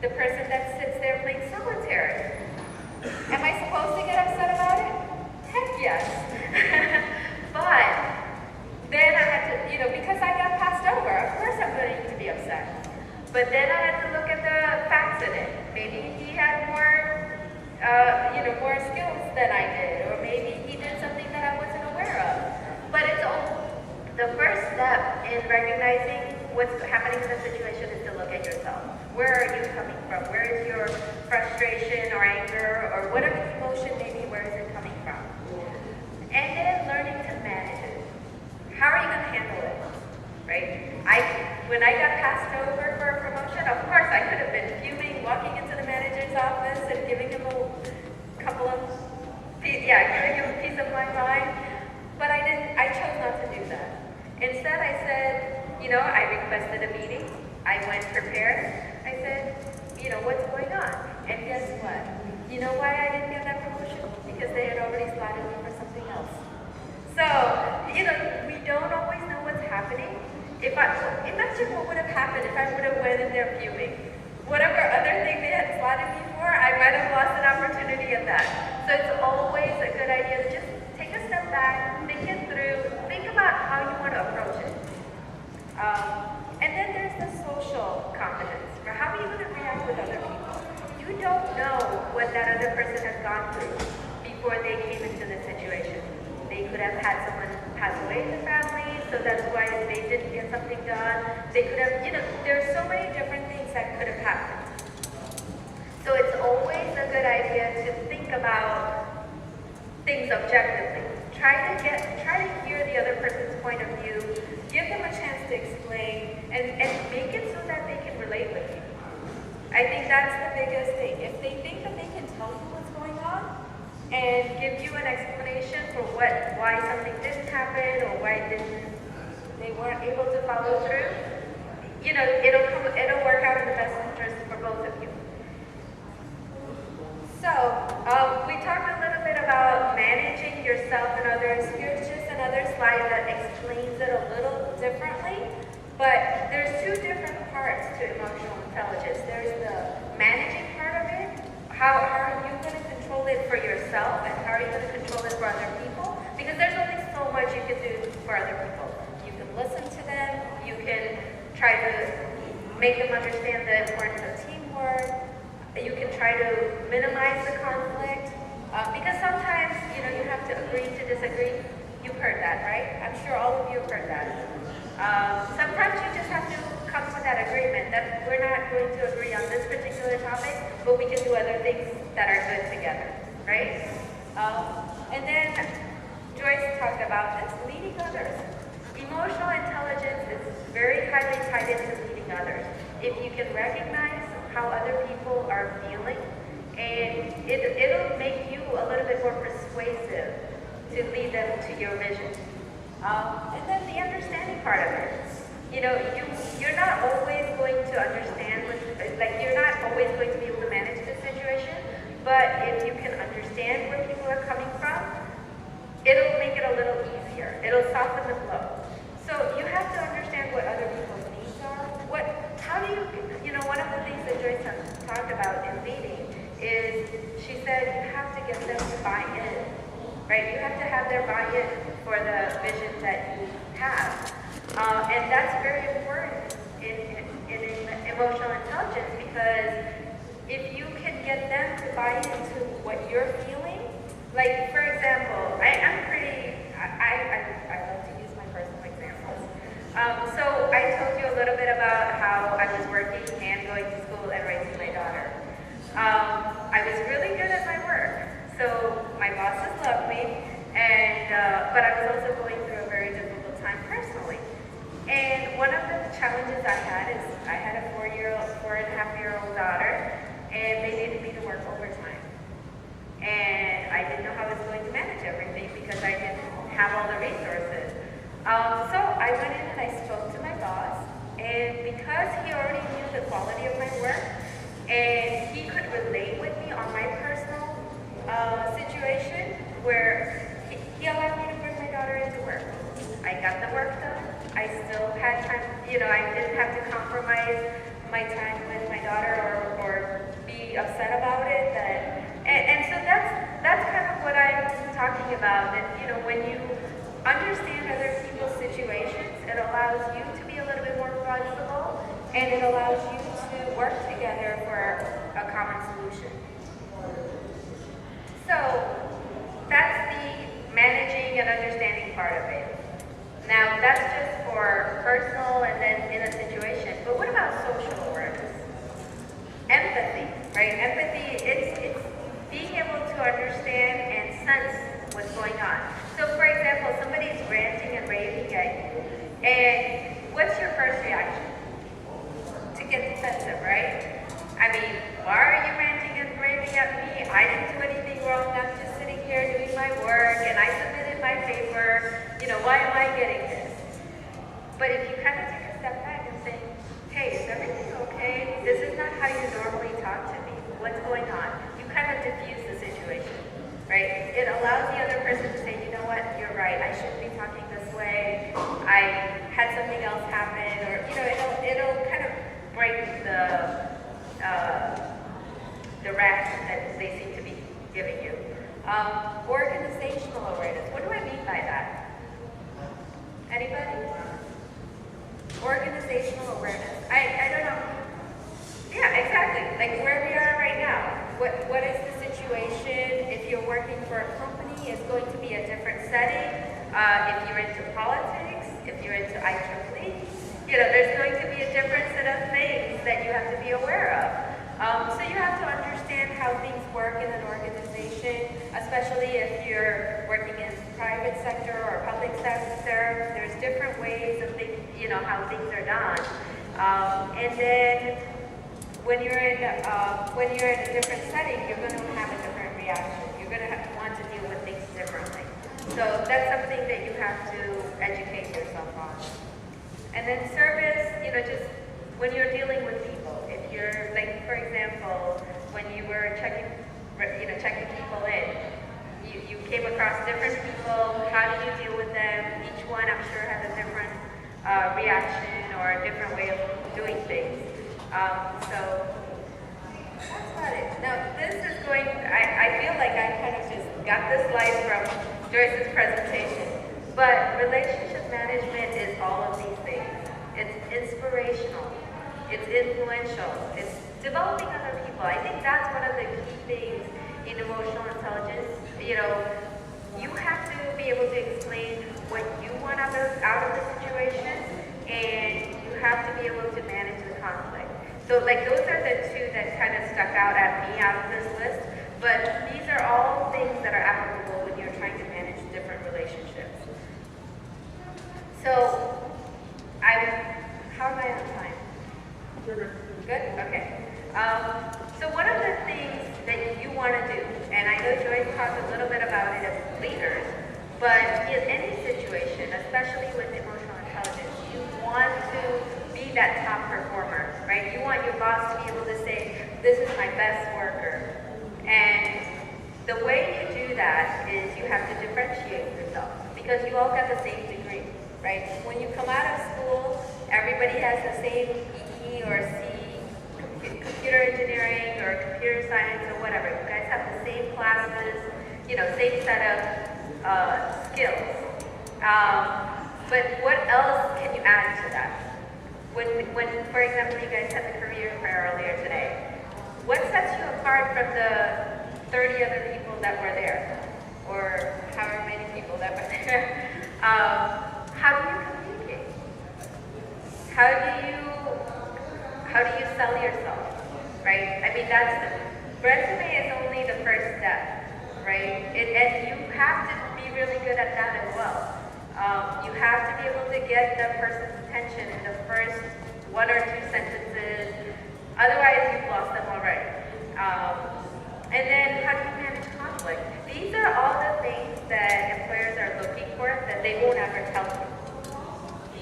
The person that sits there playing solitaire. Am I supposed to get upset about it? Heck yes. But then I had to, because I got passed over, of course I'm going to be upset. But then I had to look at the facts in it. Maybe he had more, more skills than I did, or maybe he did something that I wasn't aware of. But it's all, the first step in recognizing what's happening in the situation is to look at yourself. Where are you coming from? Where is your frustration or anger or whatever emotion maybe, where is it coming from? And then learning to manage it. How are you going to handle it? Right? When I got passed over for a promotion, of course I could have been fuming, walking into the manager's office and giving him a piece of my mind. But I didn't. I chose not to do that. Instead, I said, I requested a meeting. I went prepared. I said, what's going on? And guess what? You know why I didn't get that promotion? Because they had already slotted me for something else. So, we don't always know what's happening. Imagine what would have happened if I would have went in there fuming. Whatever other thing they had slotted me for, I might have lost an opportunity at that. So it's always a good idea to just take a step back, think it through, think about how you want to approach it. And then there's the social competence. How are you going to react with other people? You don't know what that other person has gone through before they came into the situation. They could have had someone pass away in the family, so that's why they didn't get something done. They could have, there's so many different things that could have happened. So it's always a good idea to think about things objectively. Try to hear the other person's point of view, give them a chance to explain, and make it so that they can relate with you. I think that's the biggest thing. If they think that they can tell you what's going on and give you an explanation for why something didn't happen or why they weren't able to follow through, it'll work out in the best interest for both of you. So, we talked a little bit about managing yourself and others. Here's just another slide that explains it a little differently, but there's two different parts to emotional intelligence. There's the managing part of it. How are you going to control it for yourself, and how are you going to control it for other people? Because there's only so much you can do for other people. You can listen to them, you can try to make them understand the importance of teamwork, you can try to minimize the conflict, because sometimes, you have to agree to disagree. You've heard that, right? I'm sure all of you have heard that. Sometimes you just have to come to that agreement that we're not going to agree on this particular topic, but we can do other things that are good together, right? And then Joyce talked about this, leading others. Emotional intelligence is very highly tied into leading others. If you can recognize how other people are feeling, and it'll make you a little bit more persuasive to lead them to your vision. And then the understanding part of it. You're not always going to understand, you're not always going to be able to manage the situation, but if you can understand where people are coming from, it'll make it a little easier. It'll soften the blow. So you have to understand what other people's needs are. How do you, one of the things that Joyce talked about in leading is she said you have to get them to buy in, right? You have to have their buy-in for the vision that you have. And that's very important in emotional intelligence, because if you can get them to buy into what you're feeling, like for example, I love to use my personal examples. So I told you a little bit about how I was working and going to school and raising my daughter. I was really good at my work, so my bosses loved me, and but I was also going through a very difficult time personally. And one of the challenges I had is I had a 4.5-year-old daughter, and they needed me to work overtime. And I didn't know how I was going to manage everything because I didn't have all the resources. So I went in and I spoke to my boss, and because he already knew the quality of my work, and he could relate with me on my personal situation, where he allowed me to bring my daughter into work. I got the work done. I still had time, I didn't have to compromise my time with my daughter or be upset about it. And so that's kind of what I'm talking about, that, when you understand other people's situations, it allows you to be a little bit more flexible, and it allows you solution. So that's the managing and understanding part of it. Now that's just for personal and then in a situation, but what about social awareness? Empathy, right? Empathy, it's being able to understand and sense what's going on. So for example, somebody's ranting and raving at you, and what's your first reaction? To get defensive, right? I mean, why are you ranting and raving at me? I didn't do anything wrong. I'm just sitting here doing my work, and I submitted my paper. You know, why am I getting this? But if you kind of take a step back and say, hey, is everything okay? This is not how you normally talk to me. What's going on? You kind of diffuse the situation, right? It allows the other person to say, you know what, you're right. I shouldn't be talking this way. I had something else happen, or, you know, it'll kind of break the rack that they seem to be giving you. Organizational awareness. What do I mean by that? Anybody? Organizational awareness. I don't know. Yeah, exactly. Like where we are right now. What is the situation? If you're working for a company, it's going to be a different setting. If you're into politics, if you're into IEEE, you know, there's going to be a different set of things that you have to be aware of. So you have to understand how things work in an organization, especially if you're working in private sector or public sector. There's different ways of things, you know, how things are done. And then when you're in a different setting, you're going to have a different reaction. You're going to want to deal with things differently. So that's something that you have to educate yourself on. And then service, you know, just when you're dealing with people, if you're, like, for example, when you were checking people in, you came across different people, how do you deal with them? Each one, I'm sure, has a different reaction or a different way of doing things. So that's about it. Now, this is going, I feel like I kind of just got this slide from Joyce's presentation, but relationship management is all of these things. It's inspirational, it's influential, it's developing other people. I think that's one of the key things in emotional intelligence. You know, you have to be able to explain what you want out of the situation, and you have to be able to manage the conflict. So like those are the two that kind of stuck out at me out of this list, but these are all things that are applicable when you're trying to manage different relationships. So, how am I on time? You're good. Good? Okay. So one of the things that you want to do, and I know Joyce talked a little bit about it as leaders, but in any situation, especially with emotional intelligence, you want to be that top performer, right? You want your boss to be able to say, this is my best worker. And the way you do that is you have to differentiate yourself, because you all got the same degree, right? When you come out of school, everybody has the same E or C, computer engineering or computer science or whatever. You guys have the same classes, you know, same set of skills. But what else can you add to that? When, for example, you guys had the career fair earlier today, what sets you apart from the 30 other people that were there, or however many people that were there? How do you communicate? How do you sell yourself, right? I mean, resume is only the first step, right? And you have to be really good at that as well. You have to be able to get the person's attention in the first 1 or 2 sentences. Otherwise, you've lost them already. And then, how do you manage conflict? These are all the things that employers are looking for that they won't ever tell you.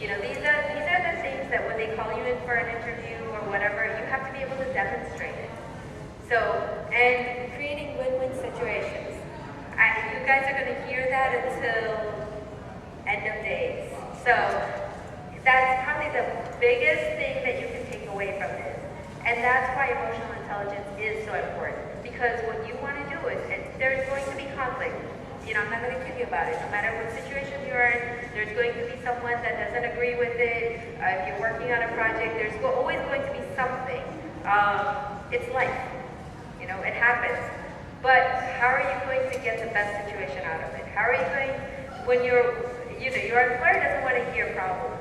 You know, these are the things that when they call you in for an interview or whatever, you have to be able to demonstrate it. So, and creating win-win situations. You guys are going to hear that until end of days. So, that's probably the biggest thing that you can take away from this. And that's why emotional intelligence is so important. Because what you want to do is, and there's going to be conflict. You know, I'm not going to kid you about it. No matter what situation you're in, there's going to be someone that doesn't agree with it. If you're working on a project, there's always going to be something. It's life. You know, it happens. But how are you going to get the best situation out of it? How are you going, when your employer doesn't want to hear problems.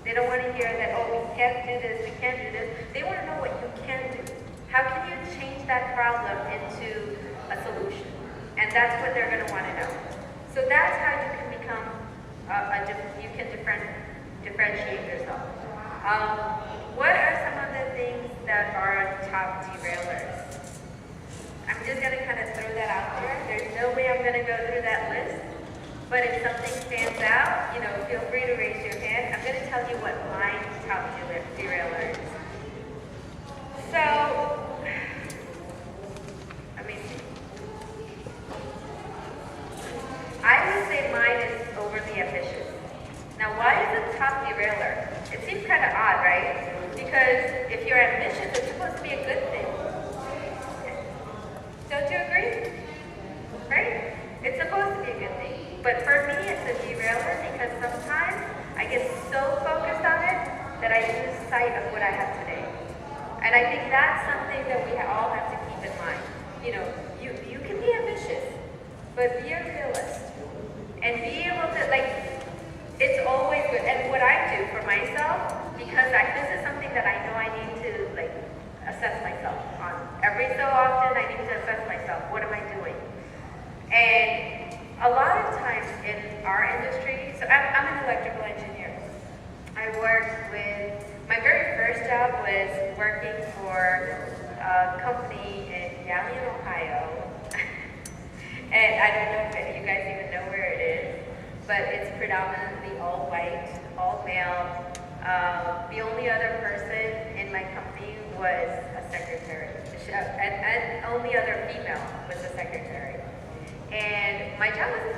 They don't want to hear that, oh, we can't do this, we can't do this. They want to know what you can do. How can you change that problem into a solution? And that's what they're going to want to know. So that's how you can become, you can differentiate yourself. What are some of the things that are top derailers? I'm just going to kind of throw that out there. There's no way I'm going to go through that list. But if something stands out, you know, feel free to raise your hand. I'm going to tell you what my top derailer is. So, let me see. I would say mine is overly ambitious. Now, why is it top derailer? It seems kind of odd, right? Because if you're ambitious, it's supposed to be a good thing. Don't you agree? Right? It's supposed to be a good thing. But for me, it's a derailer because sometimes I get so focused on it that I lose sight of what I have today. And I think that's something that we all have to keep in mind. You know, you can be ambitious, but be a realist. And be able to, like, it's always good. And what I do for myself, because this is something that I know I need to, like, assess myself on. Every so often, I need to assess myself. What am I doing? And a lot of times in our industry, so I'm an electrical engineer. I work with, my very first job was working for a company in Gallion, Ohio. And I don't know if you guys even know where it is, but it's predominantly all white, all male. The only other person in my company was a secretary, and only other female was a secretary. And my job was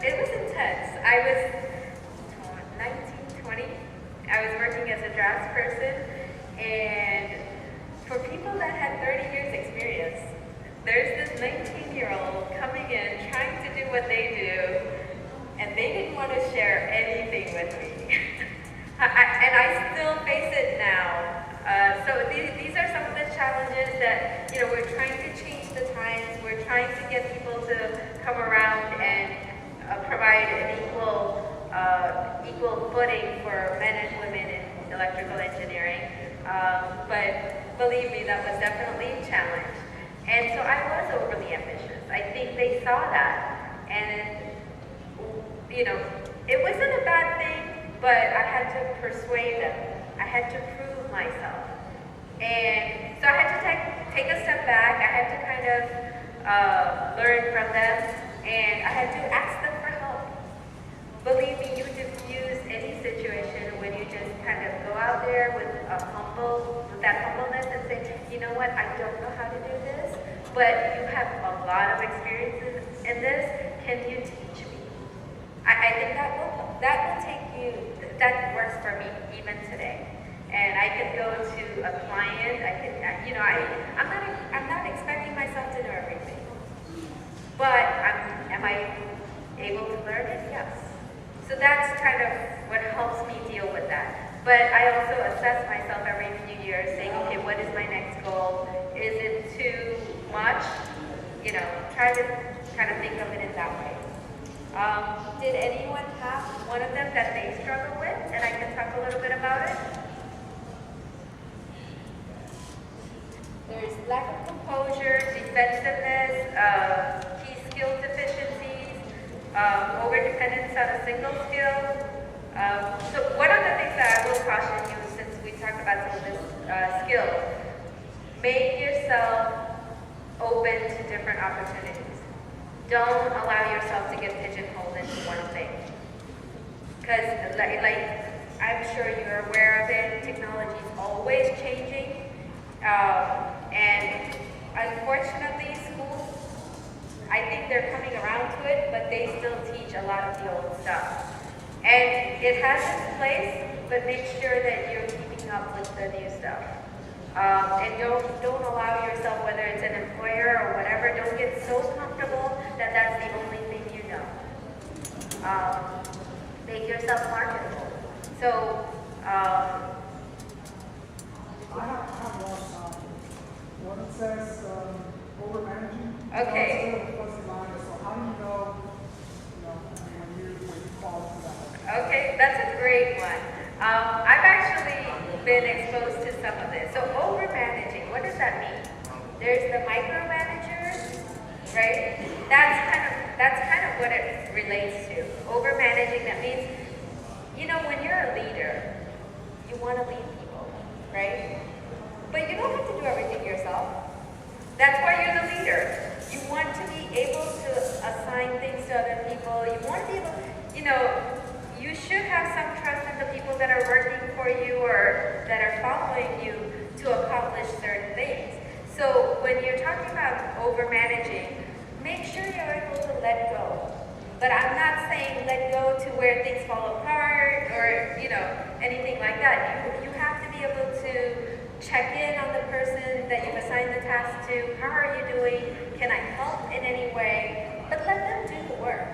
it was intense. I was 19, 20. I was working as a drafts person, and for people that had 30 years experience, there's this 19-year-old coming in, trying to do what they do, and they didn't want to share anything with me. And I still face it now. So these are some of the challenges that, you know, we're trying to change the times. We're trying to get people to come around and provide an equal footing for men and women in electrical engineering. But believe me, that was definitely a challenge. And so I was overly ambitious. I think they saw that. And, you know, it wasn't a bad thing, but I had to persuade them. I had to prove myself. And so I had to take a step back. I had to kind of learn from them, and I had to ask them for help. Believe me, you diffuse any situation when you just kind of go out there with that humbleness and say, you know what, I don't know how to do this, but you have a lot of experiences in this. Can you teach me? I think that will take you. That works for me even today. And I can go to a client. I'm not expecting myself to know everything, but am I able to learn it? Yes. So that's kind of what helps me deal with that. But I also assess myself every few years, saying, okay, what is my next goal? Is it too much? You know, try to kind of think of it in that way. Did anyone have one of them that they struggle with, and I can talk a little bit about it? There's lack of composure, defensiveness, key skill deficiencies, overdependence on a single skill. So one of the things that I will caution you, since we talked about some of this skill, make yourself open to different opportunities. Don't allow yourself to get pigeonholed into one thing. Because like I'm sure you're aware of it, technology is always changing. And unfortunately, schools, I think they're coming around to it, but they still teach a lot of the old stuff. And it has its place, but make sure that you're keeping up with the new stuff. And don't allow yourself, whether it's an employer or whatever, don't get so comfortable that that's the only thing you know. Make yourself marketable. So, I have one. One says, Okay. It's sort of a fuzzy line, so how do you know, when you fall into that? Okay, that's a great one. I've actually been exposed to some of this. So overmanaging, what does that mean? There's the micromanagers, right? That's kind of what it relates to. Overmanaging, that means, when you're a leader, you want to lead people, right? But you don't have to do everything yourself. That's why you're the leader. You want to be able to assign things to other people. You want to be able, you should have some trust in the people that are working for you or that are following you to accomplish certain things. So when you're talking about overmanaging, make sure you're able to let go. But I'm not saying let go to where things fall apart or, anything like that. You have to be able to check in on the person that you've assigned the task to. How are you doing? Can I help in any way? But let them do the work.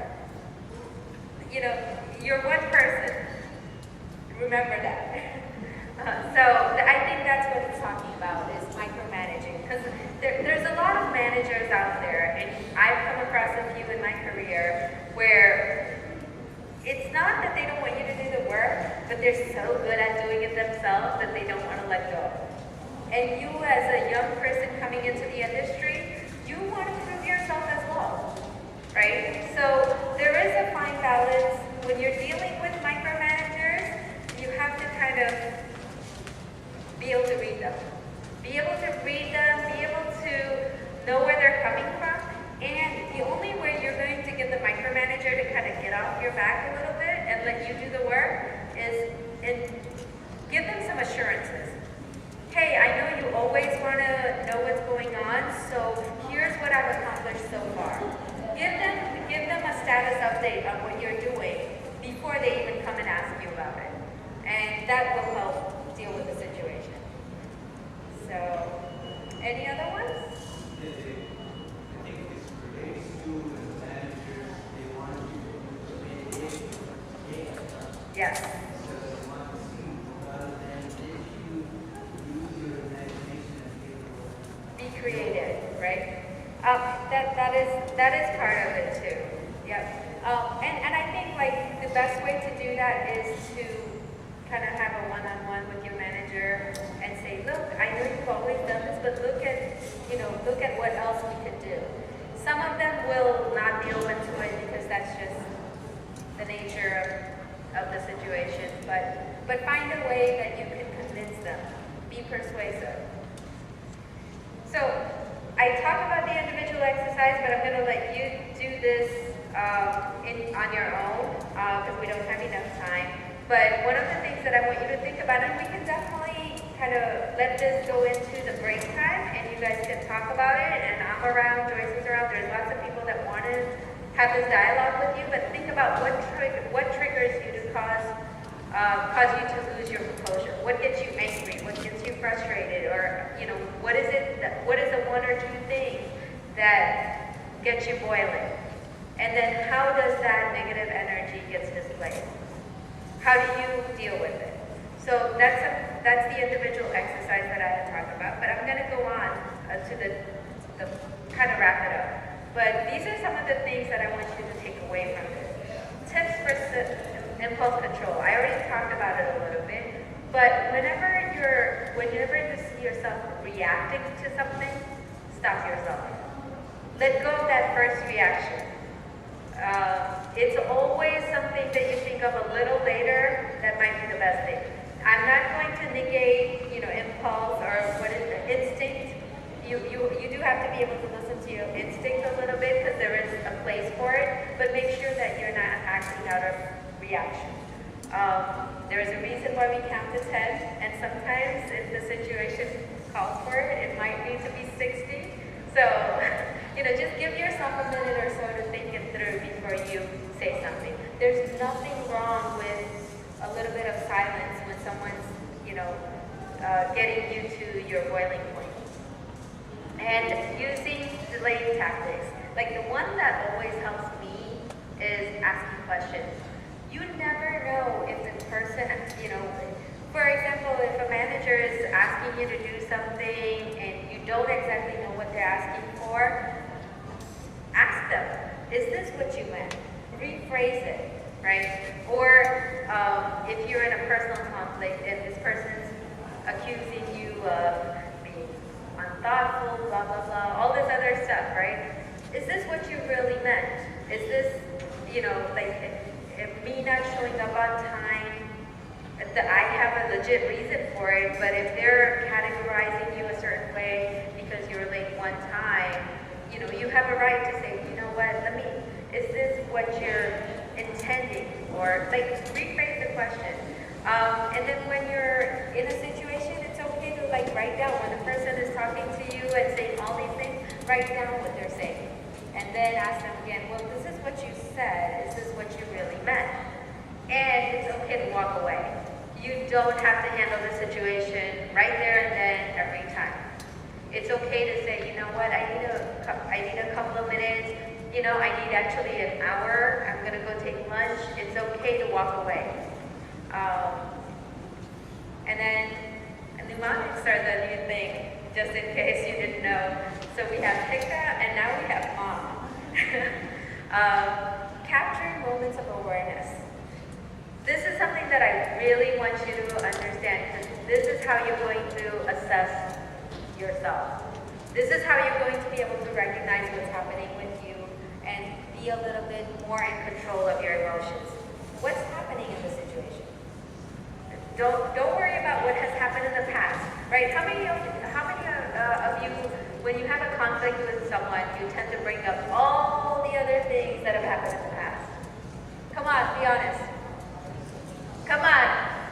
You're one person. Remember that. So I think that's what it's talking about, is micromanaging. Because there's a lot of managers out there, and I've come across a few in my career, where it's not that they don't want you to do the work, but they're so good at doing it themselves that they don't want to let go. And you, as a young person coming into the industry, you want to prove yourself as well, right? So there is a fine balance. When you're dealing with micromanagers, you have to kind of be able to read them. Be able to read them, be able to know where they're coming from. And the only way you're going to get the micromanager to kind of get off your back a little bit and let you do the work is give them some assurances. Hey, I know you always want to know what's going on, so here's what I've accomplished so far. Give them a status update on what you're doing before they even come and ask you about it. And that will help deal with the situation. So, any other ones? I think this relates to the managers, they want you to communicate. Yes. So they want to see, rather than if you use your imagination and be able to Be creative, right? That is part of it too. Yep. And I think like the best way to do that is to kind of have a one-on-one with your manager and say, look, I know you've always done this, but look at what else we could do. Some of them will not be open to it because that's just the nature of the situation. But find a way that you can convince them. Be persuasive. So I talked about the individual exercise, but I'm going to let you do this on your own because we don't have enough time. But one of the things that I want you to think about, and we can definitely kind of let this go into the break time, and you guys can talk about it, and I'm around, Joyce is around, there's lots of people that want to have this dialogue with you, but think about what triggers you to cause you to lose your composure. What gets you angry? What gets you frustrated? Or, what is the one or two things that gets you boiling? And then how does that negative energy gets displayed? How do you deal with it? So that's the individual exercise that I had talked about, but I'm going to go on to the kind of wrap it up. But these are some of the things that I want you to take away from this. Tips for impulse control. I already talked about it a little bit, but whenever you see yourself reacting to something, stop yourself. Let go of that first reaction. It's always something that you think of a little later that might be the best thing. I'm not going to negate, impulse or what is the instinct. You do have to be able to listen to your instinct a little bit because there is a place for it, but make sure that you're not acting out of reaction. There is a reason why we count to 10, and sometimes if the situation calls for it, it might need to be 60. So, just give yourself a minute or so to think it through before you say something. There's nothing wrong with a little bit of silence when someone's, getting you to your boiling point. And using delaying tactics. Like the one that always helps me is asking questions. You never know if the person, for example, if a manager is asking you to do something and you don't exactly know what they're asking for, is this what you meant? Rephrase it, right? Or if you're in a personal conflict and this person's accusing you of being unthoughtful, blah, blah, blah, all this other stuff, right? Is this what you really meant? Is this, you know, like me not showing up on time, that I have a legit reason for it, but if they're categorizing you a certain way because you were late one time, you know, you have a right to say, you know what, is this what you're intending? Or, like, rephrase the question. And then when you're in a situation, it's okay to, like, write down when the person is talking to you and saying all these things, write down what they're saying. And then ask them again, well, this is what you said, is this what you really meant? And it's okay to walk away. You don't have to handle the situation right there and then every time. It's okay to say, you know what, I need a couple of minutes, you know, I need actually an hour, I'm gonna go take lunch. It's okay to walk away. And then mnemonics are the new thing, just in case you didn't know. So we have Pika and now we have Mom. Capturing moments of awareness. This is something that I really want you to understand, because this is how you're going to assess yourself. This is how you're going to be able to recognize what's happening with you and be a little bit more in control of your emotions. What's happening in the situation? Don't worry about what has happened in the past, right? How many of you, when you have a conflict with someone, you tend to bring up all the other things that have happened in the past? Come on, be honest. Come on,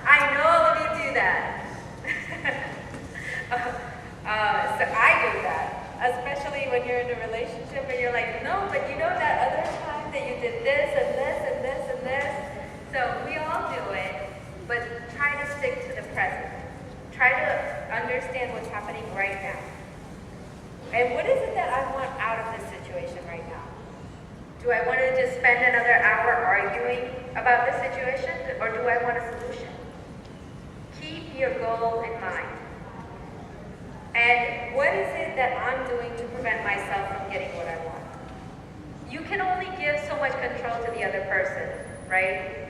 I know all of you do that. So I do that, especially when you're in a relationship and you're like, no, but you know that other time that you did this and this and this and this. So we all do it, but try to stick to the present. Try to understand what's happening right now. And what is it that I want out of this situation right now? Do I want to just spend another hour arguing about the situation, or do I want a solution? Keep your goal in mind. And what is it that I'm doing to prevent myself from getting what I want? You can only give so much control to the other person, right?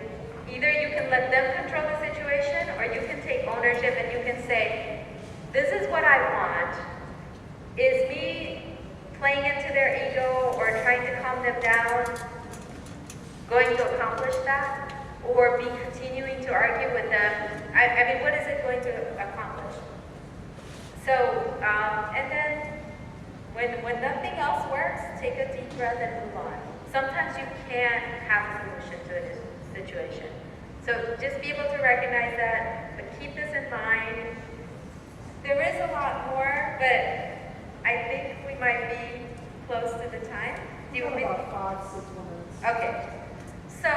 Either you can let them control the situation, or you can take ownership and you can say, this is what I want. Is me playing into their ego or trying to calm them down going to accomplish that? Or be continuing to argue with them? I mean, what is it going to accomplish? So, and then when nothing else works, take a deep breath and move on. Sometimes you can't have a solution to a situation. So just be able to recognize that, but keep this in mind. There is a lot more, but I think we might be close to the time. Do you want me? About 5-6 minutes. Okay. So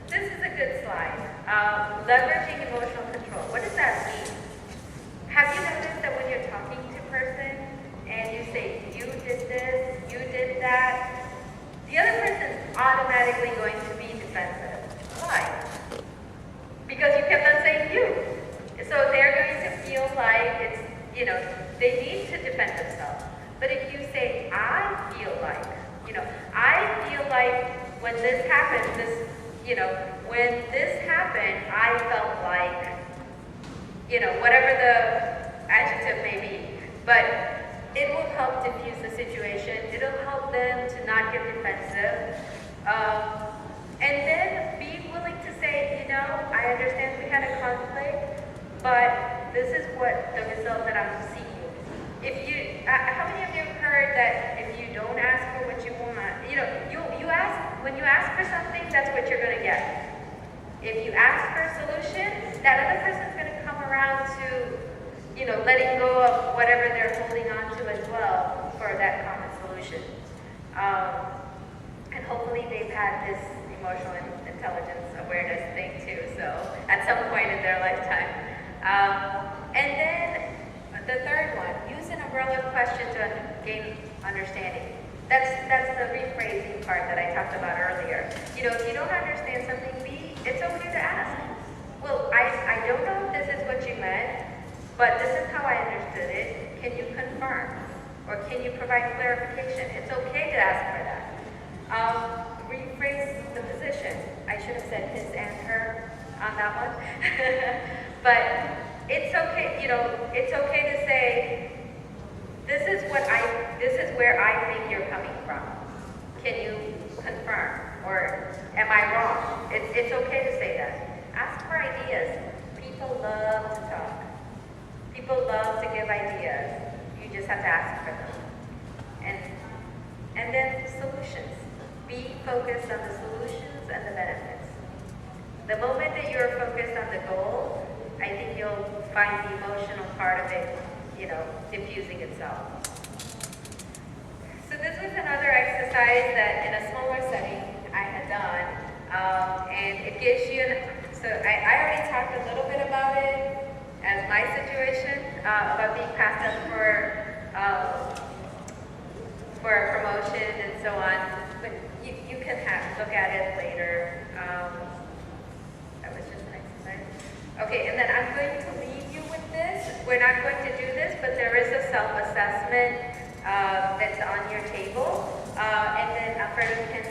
this is a good slide. Leveraging emotional control. What does that mean? Have you noticed that when you're talking to a person and you say, you did this, you did that, the other person's automatically going to be defensive. Why? Because you kept on saying you. So they're going to feel like it's, you know, they need to defend themselves. But if you say, I feel like, you know, I feel like when this happened, when this happened, I felt like, you know, whatever the adjective may be. But it will help diffuse the situation. It'll help them to not get defensive. And then be willing to say, you know, I understand we had a conflict, but this is what the result that I'm seeing. If you, how many of you have heard that if you don't ask for what you want, you know, you ask, when you ask for something, that's what you're going to get. If you ask for a solution, that other person's going to come around to, you know, letting go of whatever they're holding on to as well for that common solution. And hopefully they've had this emotional intelligence awareness thing too, so at some point in their lifetime. And then the third one, use an umbrella question to gain understanding. That's the rephrasing part that I talked about earlier. You know, if you don't understand something, it's okay to ask. Well, I don't know if this is what you meant, but this is how I understood it. Can you confirm? Or can you provide clarification? It's okay to ask for that. rephrase the position. I should have said his and her on that one. But it's okay, you know, it's okay to say, this is where I think you're coming from. Can you confirm? Or am I wrong? It's okay to say that. Ask for ideas. People love to talk. People love to give ideas. You just have to ask for them. And then solutions. Be focused on the solutions and the benefits. The moment that you're focused on the goal, I think you'll find the emotional part of it, you know, diffusing itself. So this was another exercise that in a smaller setting I had done, and it gives you so I already talked a little bit about it as my situation, about being passed up for a promotion and so on, but you can look at it later. That was just an exercise. Okay, and then I'm going to leave you with this. We're not going to do this, but there is a self-assessment that's on your table, and then Alfredo can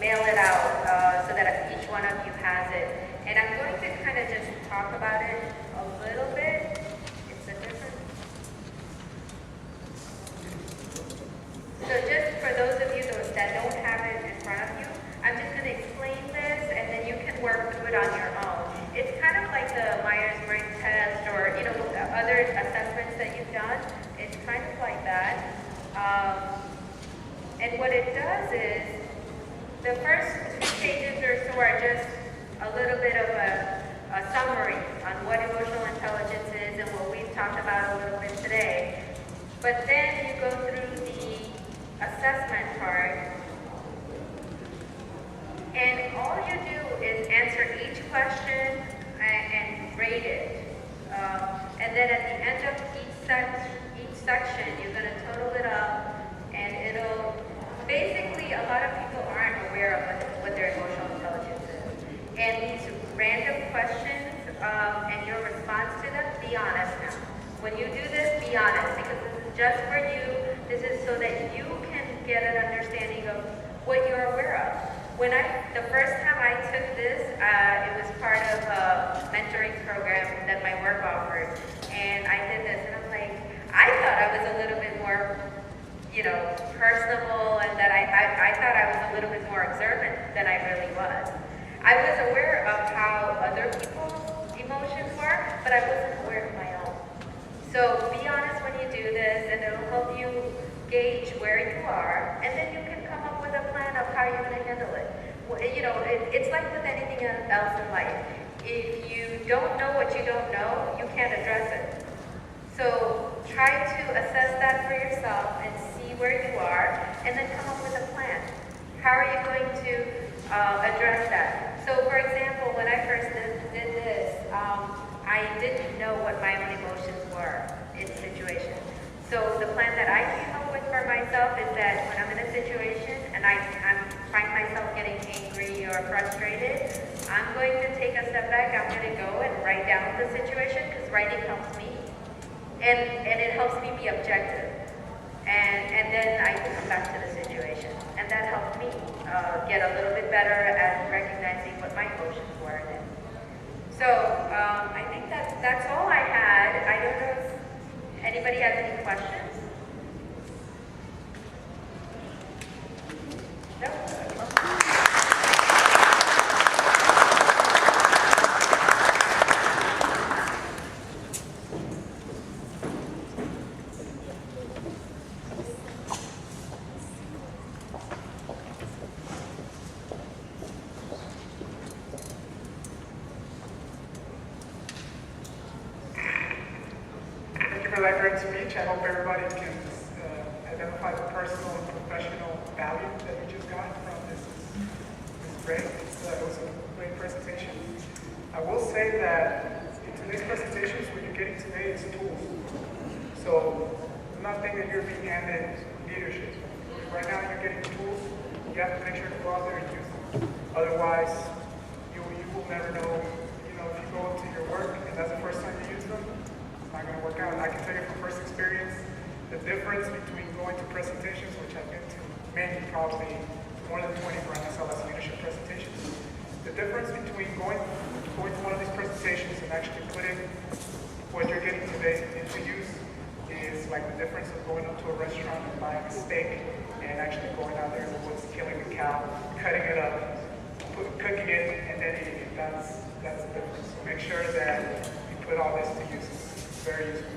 mail it out so that each one of you has it. And I'm going to kind of just talk about it a little bit. It's a different. So just for those of you that don't have it in front of you, I'm just going to explain this, and then you can work through it on your own. It's kind of like the Myers-Briggs test, or other assessments that you've done. It's kind of like that. And what it does is, the first 2 pages or so are just a little bit of a summary on what emotional intelligence is and what we've talked about a little bit today. But then you go through the assessment part, and all you do is answer each question and rate it. And then at the end of each section, you're going to total it up, and it'll basically, a lot of people aren't aware of what their emotional intelligence is. And these random questions and your response to them, be honest now. When you do this, be honest, because this is just for you. This is so that you can get an understanding of what you're aware of. The first time I took this, it was part of a mentoring program that my work offered. And I did this, and I'm like, I thought I was a little bit more, personable, and that I thought I was a little bit more observant than I really was. I was aware of how other people's emotions were, but I wasn't aware of my own. So be honest when you do this, and it'll help you gauge where you are, and then you can come up with a plan of how you're going to handle it. It's like with anything else in life. If you don't know what you don't know, you can't address it. So try to assess that for yourself and see where you are, and then come up with a plan. How are you going to address that? So for example, when I first did this, I didn't know what my own emotions were in situations. So the plan that I came up with for myself is that when I'm in a situation and I find myself getting angry or frustrated, I'm going to take a step back. I'm going to go and write down the situation, because writing helps me. And it helps me be objective. And then I can come back to the situation. And that helped me get a little bit better at recognizing what my emotions were. So I think that's all I had. I don't know if anybody has any questions? No? For that great speech. I hope everybody can identify the personal and professional value that we just got from this. This is great. It was a great presentation. I will say that in today's presentations, what you're getting today is tools. So I'm not thinking that you're being handed leadership. Right now, you're getting tools. You have to make sure to go out there and use them. Otherwise, you will never know. If you go into your work and that's the first time you use them, not going to work out. I can tell you from first experience, the difference between going to presentations, which I've been to many, probably more than 20 for NSLS leadership presentations. The difference between going to one of these presentations and actually putting what you're getting today into use is like the difference of going up to a restaurant and buying a steak and actually going out there in the woods, killing a cow, cutting it up, cooking it, and then eating it. That's the difference. So make sure that you put all this to use. It's very useful.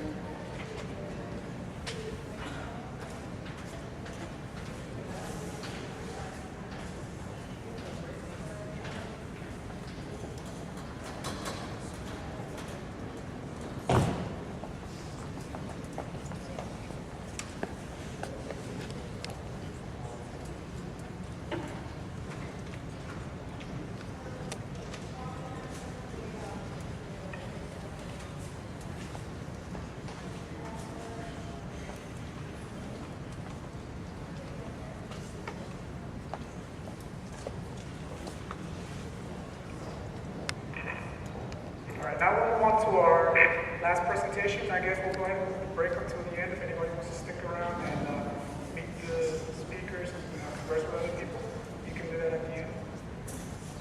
Now we'll move on to our last presentation. I guess we'll go ahead and break until the end if anybody wants to stick around and meet the speakers and converse with other people. You can do that at the end.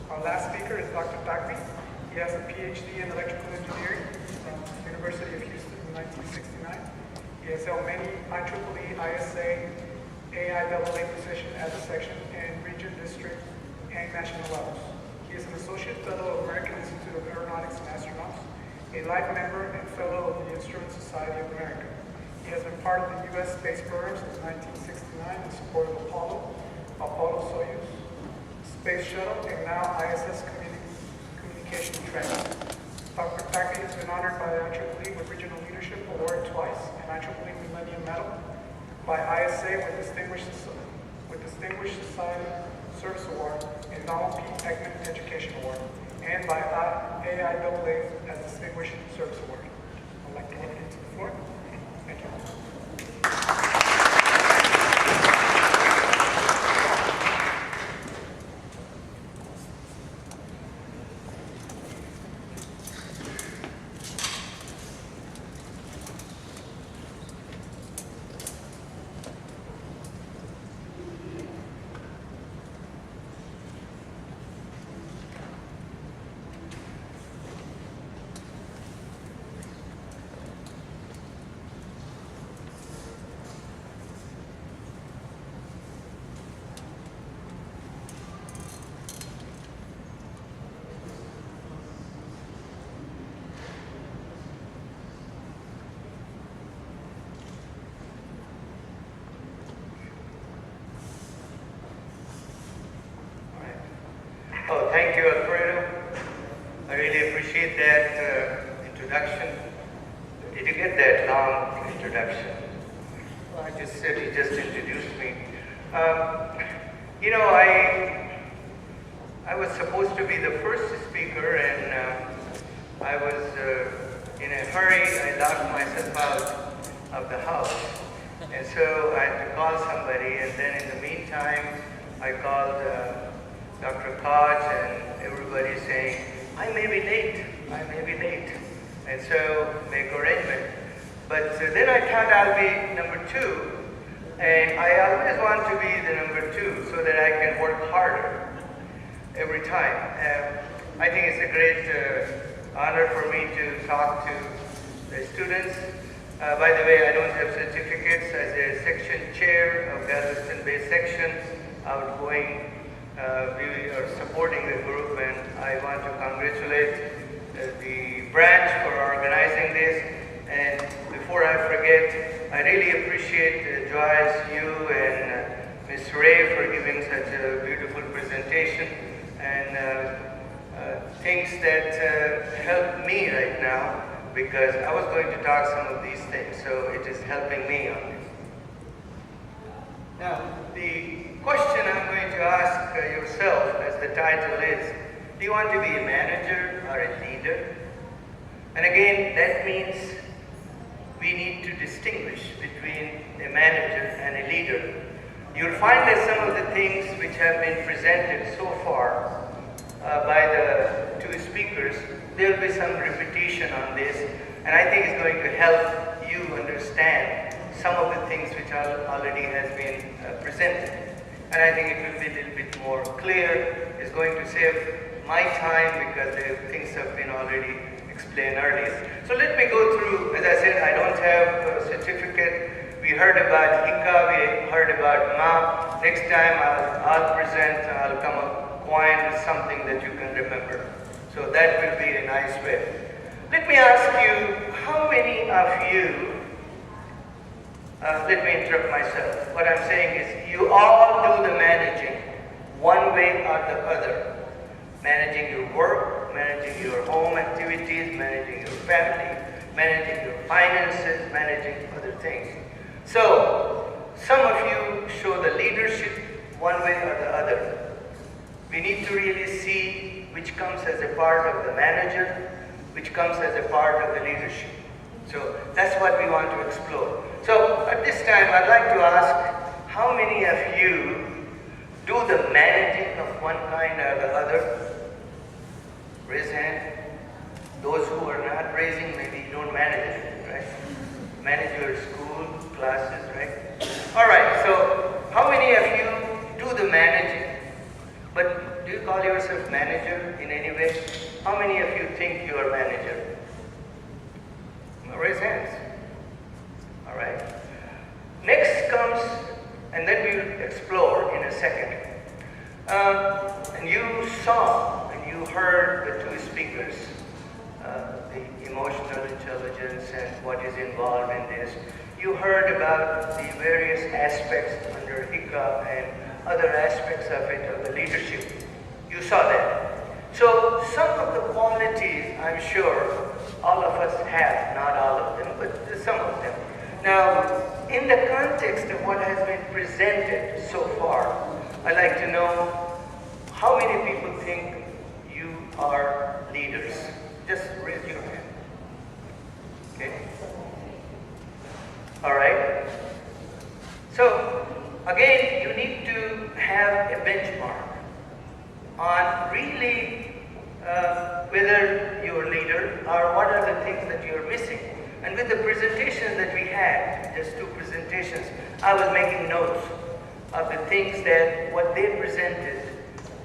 Our last speaker is Dr. Takvi. He has a PhD in electrical engineering from the University of Houston in 1969. He has held many IEEE, ISA, AIAA positions at the section and region, district, and national levels. He is an Associate Fellow of American Institute of Aeronautics and Astronauts, a life member and Fellow of the Instrument Society of America. He has been part of the U.S. space program since 1969 in support of Apollo-Soyuz, Space Shuttle, and now ISS communication training. Dr. Takvi has been honored by the IEEE with Regional Leadership Award twice, and IEEE Millennium Medal by ISA with Distinguished Society Service Award and Donald P. Ekman Education Award, and by AIAA as Distinguished Service Award. I'd like to welcome you to the floor. Thank you. Oh, thank you, Alfredo. I really appreciate that introduction. Did you get that long introduction? Well, I just said he just introduced me. You know, I was supposed to be the first speaker, and I was in a hurry. I locked myself out of the house, and so I had to call somebody. And then in the meantime, I called Dr. Koch and everybody saying, I may be late, and so make arrangement. But then I thought I'll be number 2, and I always want to be the number 2 so that I can work harder every time. I think it's a great honor for me to talk to the students. By the way, I don't have certificates. As a section chair of Galveston-based section, outgoing, we are supporting the group, and I want to congratulate the branch for organizing this. And before I forget, I really appreciate Joyce, you, and Ms. Ray for giving such a beautiful presentation, and things that help me right now, because I was going to talk some of these things, so it is helping me on this. Now, the question I'm going to ask yourself, as the title is, do you want to be a manager or a leader? And again, that means we need to distinguish between a manager and a leader. You'll find that some of the things which have been presented so far by the 2 speakers, there will be some repetition on this, and I think it's going to help you understand some of the things which already has been presented. and I think it will be a little bit more clear. It's going to save my time because the things have been already explained earlier. So let me go through. As I said, I don't have a certificate. We heard about HICA, we heard about MA. Next time I'll present, I'll come up coin with something that you can remember. So that will be a nice way. Let me ask you, how many of you, let me interrupt myself. What I'm saying is you all do the managing one way or the other. Managing your work, managing your home activities, managing your family, managing your finances, managing other things. So, some of you show the leadership one way or the other. We need to really see which comes as a part of the manager, which comes as a part of the leadership. So, that's what we want to explore. So, at this time, I'd like to ask, how many of you do the managing of one kind or the other? Raise hand. Those who are not raising, maybe you don't manage it, right? Manage your school, classes, right? All right, so how many of you do the managing? But do you call yourself manager in any way? How many of you think you are manager? Raise hands. All right. Next comes, and then we'll explore in a second. And you saw and you heard the two speakers, the emotional intelligence and what is involved in this. You heard about the various aspects under HICA and other aspects of it, of the leadership. You saw that. So some of the qualities, I'm sure, all of us have, not all of them, but some of them. Now, in the context of what has been presented so far, I'd like to know how many people think you are leaders. Just raise your hand. Okay? All right? So, again, you need to have a benchmark on really whether you're a leader or what are the things that you're missing. And with the presentation that we had, just two presentations, I was making notes of the things that what they presented,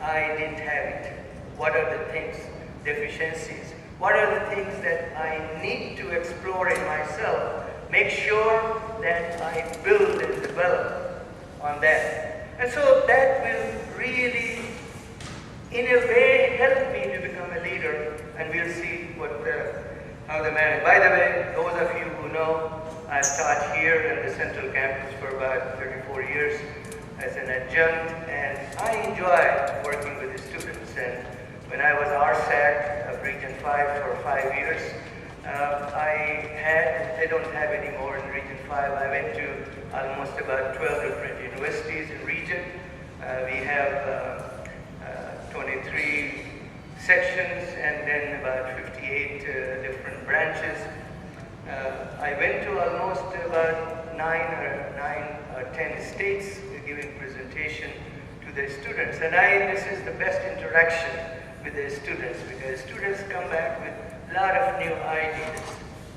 I didn't have it. What are the things, deficiencies? What are the things that I need to explore in myself? Make sure that I build and develop on that. And so that will really, in a way, help me to become a leader, and we'll see how the manage. By the way, those of you who know, I've taught here in the Central Campus for about 34 years as an adjunct, and I enjoy working with the students. And when I was RSAC of Region 5 for 5 years, they don't have any more in Region 5. I went to almost about 12 different universities in region. We have 23 sections and then about 58 different branches. I went to almost about 9 or 10 states giving presentation to the students. And this is the best interaction with the students, because students come back with a lot of new ideas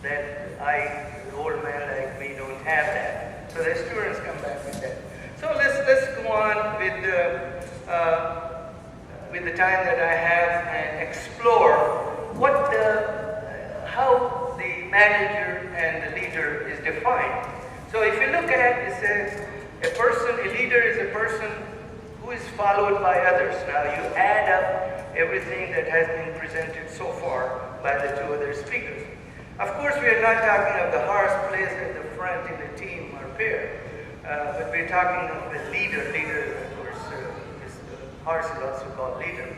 that an old man like me don't have that. So the students come back with that. So let's go on with the time that I have and explore how the manager and the leader is defined. So if you look at it, it says a leader is a person who is followed by others. Now you add up everything that has been presented so far by the two other speakers. Of course, we are not talking of the horse placed at the front in a team or pair, but we're talking of the leader. Leader, of course, horse is also called leader.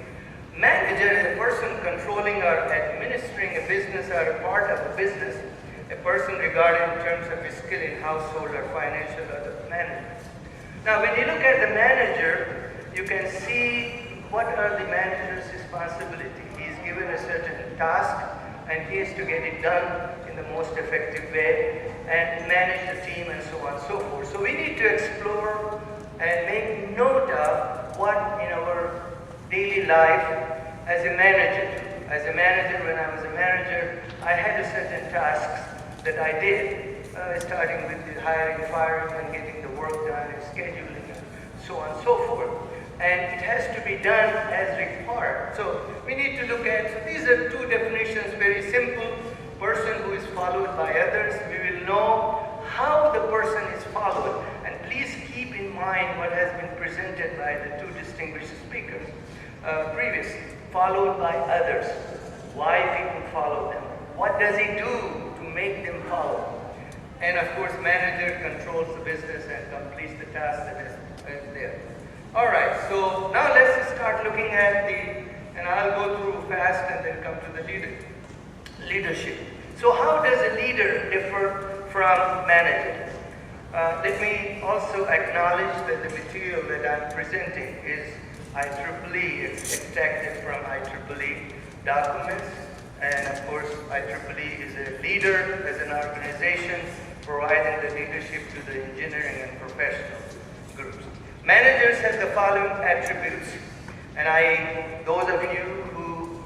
Manager is a person controlling or administering a business or a part of a business, a person regarded in terms of his skill in household or financial or management. Now, when you look at the manager, you can see what are the manager's responsibilities. He's given a certain task, and he has to get it done in the most effective way and manage the team and so on and so forth. So we need to explore and make note of what in our daily life as a manager. As a manager, when I was a manager, I had a certain tasks that I did, starting with the hiring, firing, and getting the work done and scheduling and so on and so forth. And it has to be done as required. So we need to look at, so these are two definitions, very simple. Person who is followed by others, we will know how the person is followed. And please keep in mind what has been presented by the two distinguished speakers previously. Followed by others. Why people follow them. What does he do to make them follow? And of course, manager controls the business and completes the task that is there. All right, so now let's start looking at and I'll go through fast and then come to the leadership. So how does a leader differ from manager? Let me also acknowledge that the material that I'm presenting is IEEE. It's extracted from IEEE documents. And of course, IEEE is a leader as an organization providing the leadership to the engineering and professional groups. Managers have the following attributes. And those of you who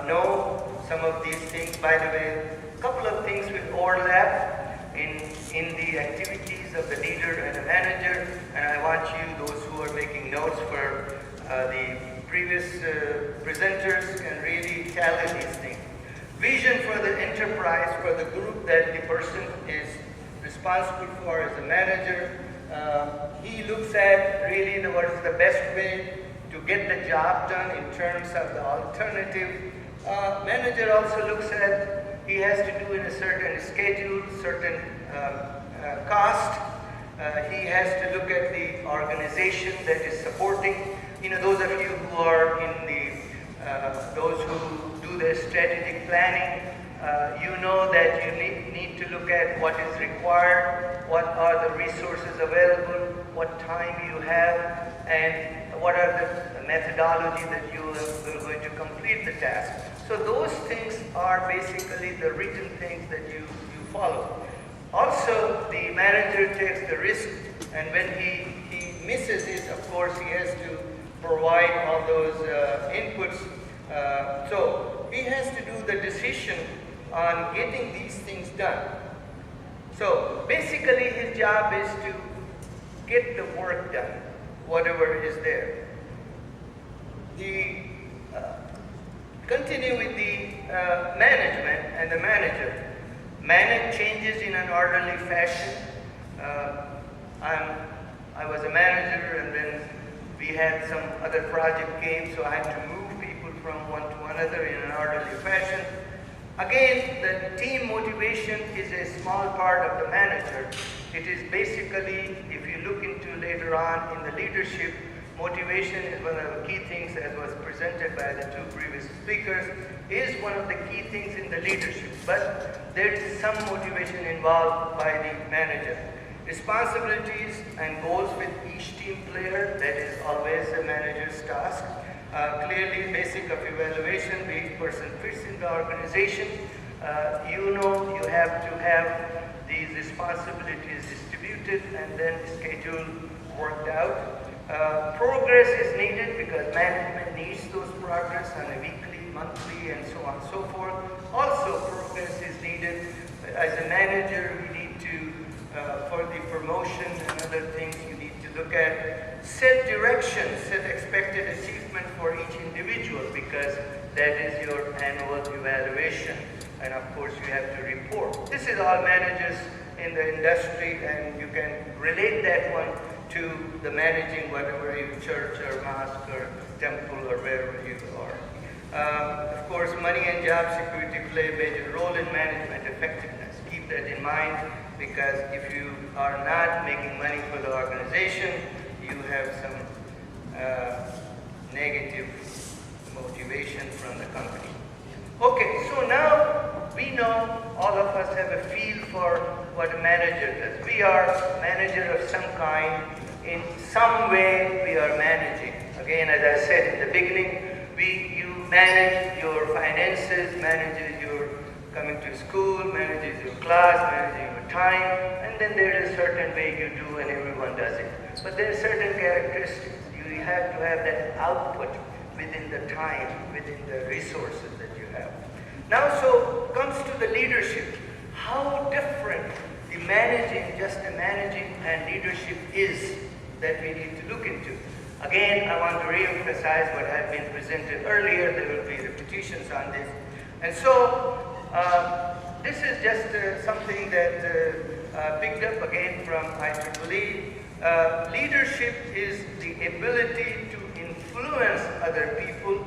know some of these things, by the way, a couple of things will overlap in the activities of the leader and the manager. And I want you, those who are making notes for the previous presenters, can really tally these things. Vision for the enterprise, for the group that the person is responsible for as a manager. He looks at really what is the best way to get the job done in terms of the alternative. Manager also looks at, he has to do in a certain schedule, certain cost. He has to look at the organization that is supporting. You know, those of you who are in those who do the strategic planning, you know that you need to look at what is required, what are the resources available, what time you have, and what are the methodology that you are going to complete the task. So those things are basically the written things that you follow. Also, the manager takes the risk, and when he misses it, of course, he has to provide all those inputs. So he has to do the decision on getting these things done. So basically his job is to get the work done, whatever is there. Continue with the management and the manager. Manage changes in an orderly fashion. I was a manager, and then we had some other project came, so I had to move people from one to another in an orderly fashion. Again, the team motivation is a small part of the manager. It is basically, if you look into later on in the leadership, motivation is one of the key things, as was presented by the two previous speakers, is one of the key things in the leadership. But there is some motivation involved by the manager. Responsibilities and goals with each team player, that is always a manager's task. Clearly, basic of evaluation, which person fits in the organization. You know you have to have these responsibilities distributed and then schedule worked out. Progress is needed because management needs those progress on a weekly, monthly, and so on and so forth. Also, progress is needed. As a manager, we need to, for the promotion and other things, you need to look at set direction, set expected achievement for each individual, because that is your annual evaluation, and of course you have to report. This is all managers in the industry, and you can relate that one to the managing whatever you church or mosque or temple or wherever you are. Of course, money and job security play a major role in management effectiveness. Keep that in mind, because if you are not making money for the organization, you have some negative motivation from the company. Okay, so now we know, all of us have a feel for what a manager does. We are manager of some kind. In some way, we are managing. Again, as I said in the beginning, you manage your finances, manages your coming to school, manages your class, manages your time, and then there is a certain way you do and everyone does it. But there are certain characteristics. You have to have that output within the time, within the resources that you have. Now, so comes to the leadership. How different the managing, just the managing and leadership is. that we need to look into. Again, I want to re-emphasize what had been presented earlier. There will be repetitions on this. And so, this is just something that picked up again from IEEE. Leadership is the ability to influence other people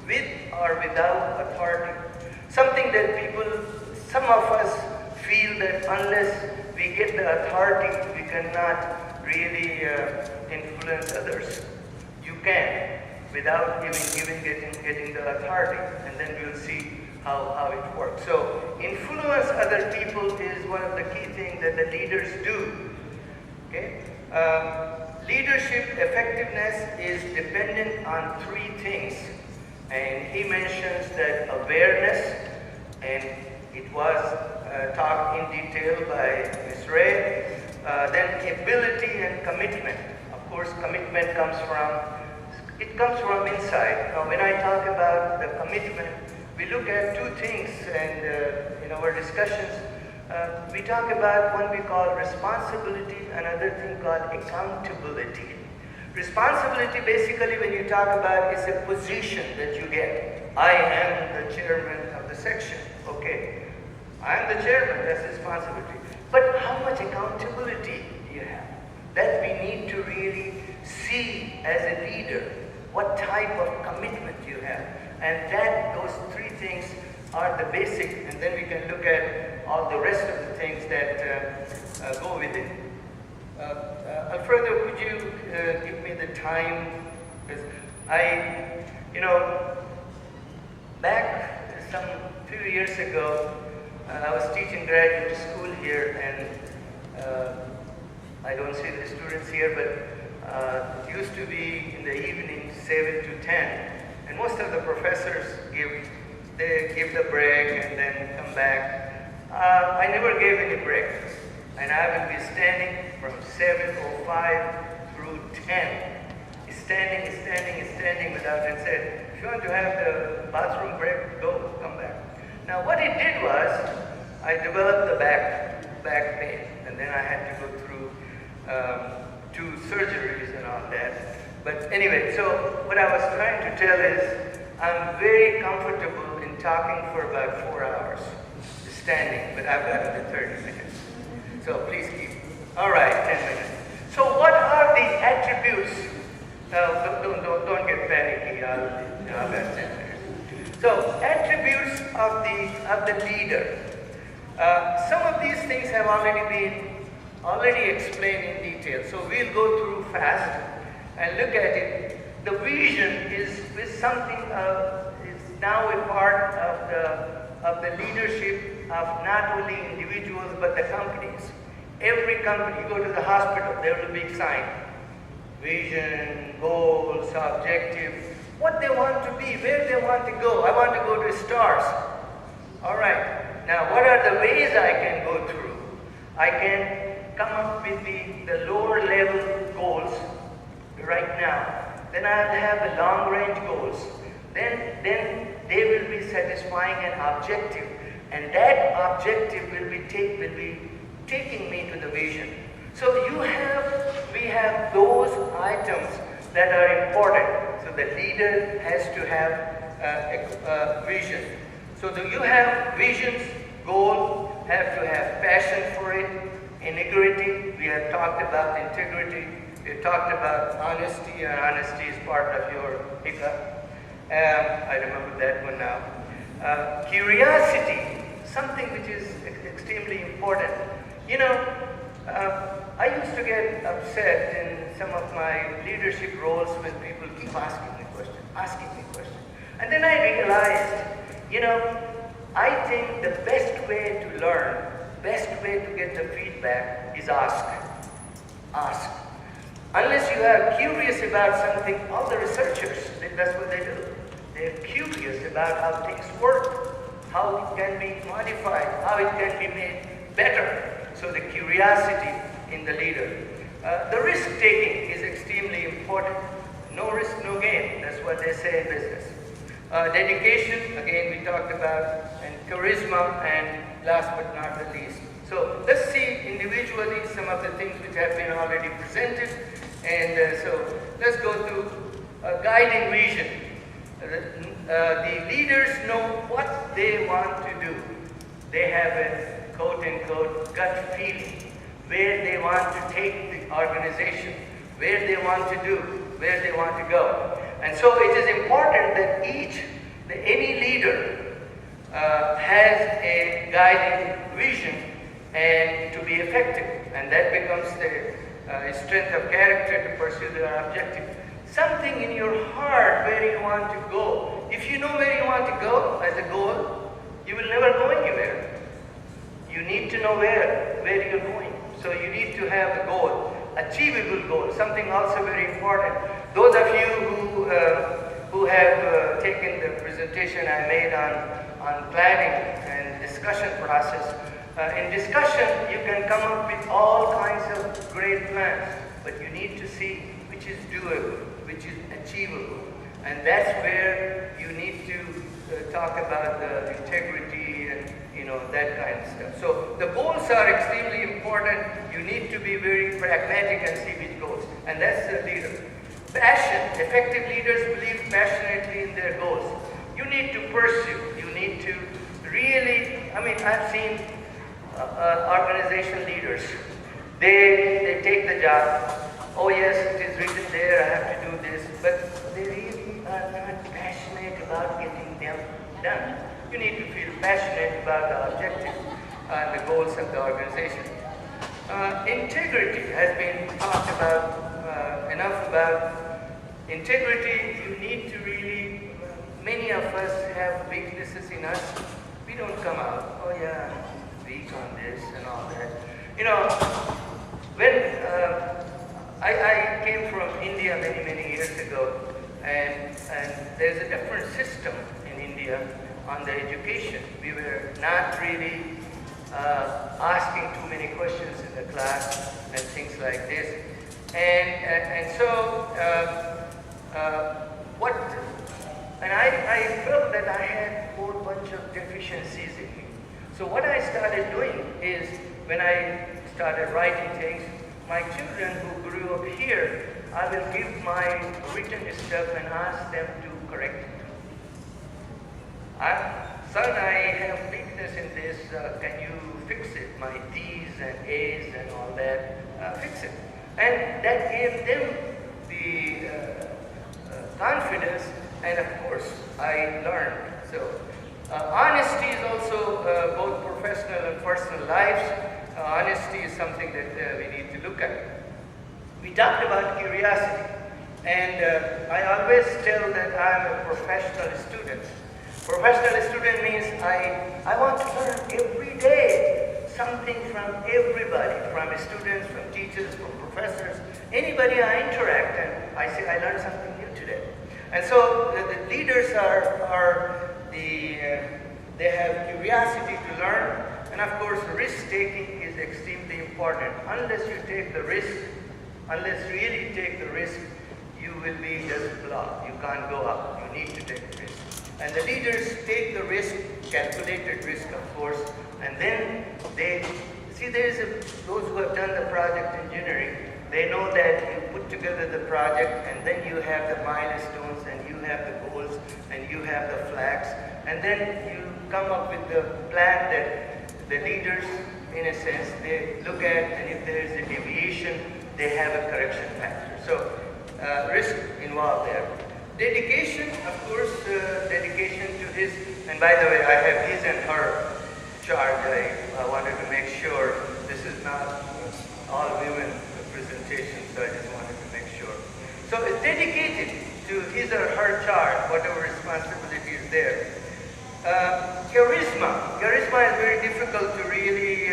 with or without authority. Something that some of us feel that unless we get the authority, we cannot really influence others. You can, without even getting the authority, and then we'll see how it works. So, influence other people is one of the key things that the leaders do. Okay? Leadership effectiveness is dependent on three things. And he mentions that awareness, and it was talked in detail by Ms. Ray. Then ability and commitment. Of course, commitment comes from inside. Now, when I talk about the commitment, we look at two things, and in our discussions, we talk about one we call responsibility, another thing called accountability. Responsibility, basically, when you talk about, is a position that you get. I am the chairman of the section. Okay, I am the chairman, that's responsibility. But how much accountability do you have? That we need to really see as a leader, what type of commitment you have. And those three things are the basic, and then we can look at all the rest of the things that go with it. Alfredo, could you give me the time? Because back some few years ago, I was teaching graduate school here, and I don't see the students here, but it used to be in the evening 7 to 10, and most of the professors give the break and then come back. I never gave any break, and I would be standing from 7:05 through 10, standing without, and said, if you want to have the bathroom break, go, come back. Now what it did was, I developed the back pain, and then I had to go through 2 surgeries and all that. But anyway, so what I was trying to tell is, I'm very comfortable in talking for about 4 hours, standing, but I've got another 30 minutes. So please keep. All right, 10 minutes. So what are the attributes? Don't get panicky. I've got 10 minutes. So attributes of the leader. Some of these things have already explained in detail. So we'll go through fast and look at it. The vision is something is now a part of the leadership of not only individuals but the companies. Every company, you go to the hospital, there will be a sign. Vision, goals, objective, what they want to be, where they want to go. I want to go to stars. All right. Now, what are the ways I can go through? I can come up with the lower level goals right now. Then I'll have the long range goals. Then they will be satisfying an objective. And that objective will be taking me to the vision. So we have those items that are important. So the leader has to have a vision. So do you have visions, goal, have to have passion for it, integrity. We have talked about integrity. We have talked about honesty, and honesty is part of your hiccup. I remember that one now. Curiosity, something which is extremely important. You know, I used to get upset in some of my leadership roles when people keep asking me questions. And then I realized, you know, I think the best way to learn, best way to get the feedback is ask. Ask. Unless you are curious about something, all the researchers, that's what they do. They're curious about how things work, how it can be modified, how it can be made better. So the curiosity in the leader. The risk-taking is extremely important. No risk, no gain. That's what they say in business. Dedication, again we talked about, and charisma, and last but not the least. So let's see individually some of the things which have been already presented, And so let's go to a guiding vision. The leaders know what they want to do. They have a quote-unquote gut feeling where they want to take the organization, where they want to do, where they want to go. And so it is important that any leader has a guiding vision and to be effective. And that becomes the strength of character to pursue their objective. Something in your heart where you want to go. If you know where you want to go as a goal, you will never go anywhere. You need to know where you're going. So you need to have a goal, achievable goal, something also very important. Those of you who have taken the presentation I made on planning and discussion process, in discussion you can come up with all kinds of great plans, but you need to see which is doable, which is achievable. And that's where you need to talk about the integrity and that kind of stuff. So the goals are extremely important. You need to be very pragmatic and see which goals. And that's the leader. Passion. Effective leaders believe passionately in their goals. You need to pursue. You need to really, I've seen organization leaders. They take the job. Oh yes, it is written there, I have to do this. But they really are not passionate about getting them done. You need to feel passionate about the objective and the goals of the organization. Integrity has been talked about, enough about integrity. You need to really, many of us have weaknesses in us. We don't come out, oh yeah, weak on this and all that. When I came from India many years ago, and there's a different system in India on the education. We were not really asking too many questions in the class and things like this. And so I felt that I had a whole bunch of deficiencies in me. So what I started doing is, when I started writing things, my children who grew up here, I will give my written stuff and ask them to correct it. Son, I have weakness in this, can you fix it? My D's and A's and all that, fix it. And that gave them the confidence, and of course, I learned. So, honesty is also both professional and personal lives. Honesty is something that we need to look at. We talked about curiosity, and I always tell that I'm a professional student. Professional student means I want to learn every day something from everybody, from students, from teachers, from professors, anybody I interact, and I say I learned something new today. And so the leaders they have curiosity to learn, and of course risk-taking is extremely important. Unless you take the risk, unless you really take the risk, you will be just blocked. You can't go up. You need to take the risk. And the leaders take the risk, calculated risk, of course, and then they see those who have done the project engineering, they know that you put together the project, and then you have the milestones, and you have the goals, and you have the flags, and then you come up with the plan that the leaders, in a sense, they look at, and if there is a deviation, they have a correction factor. So risk involved there. Dedication, of course, dedication to his, and by the way, I have his and her charge. I wanted to make sure this is not all women presentation, so I just wanted to make sure. So it's dedicated to his or her charge, whatever responsibility is there. Charisma. Charisma is very difficult to really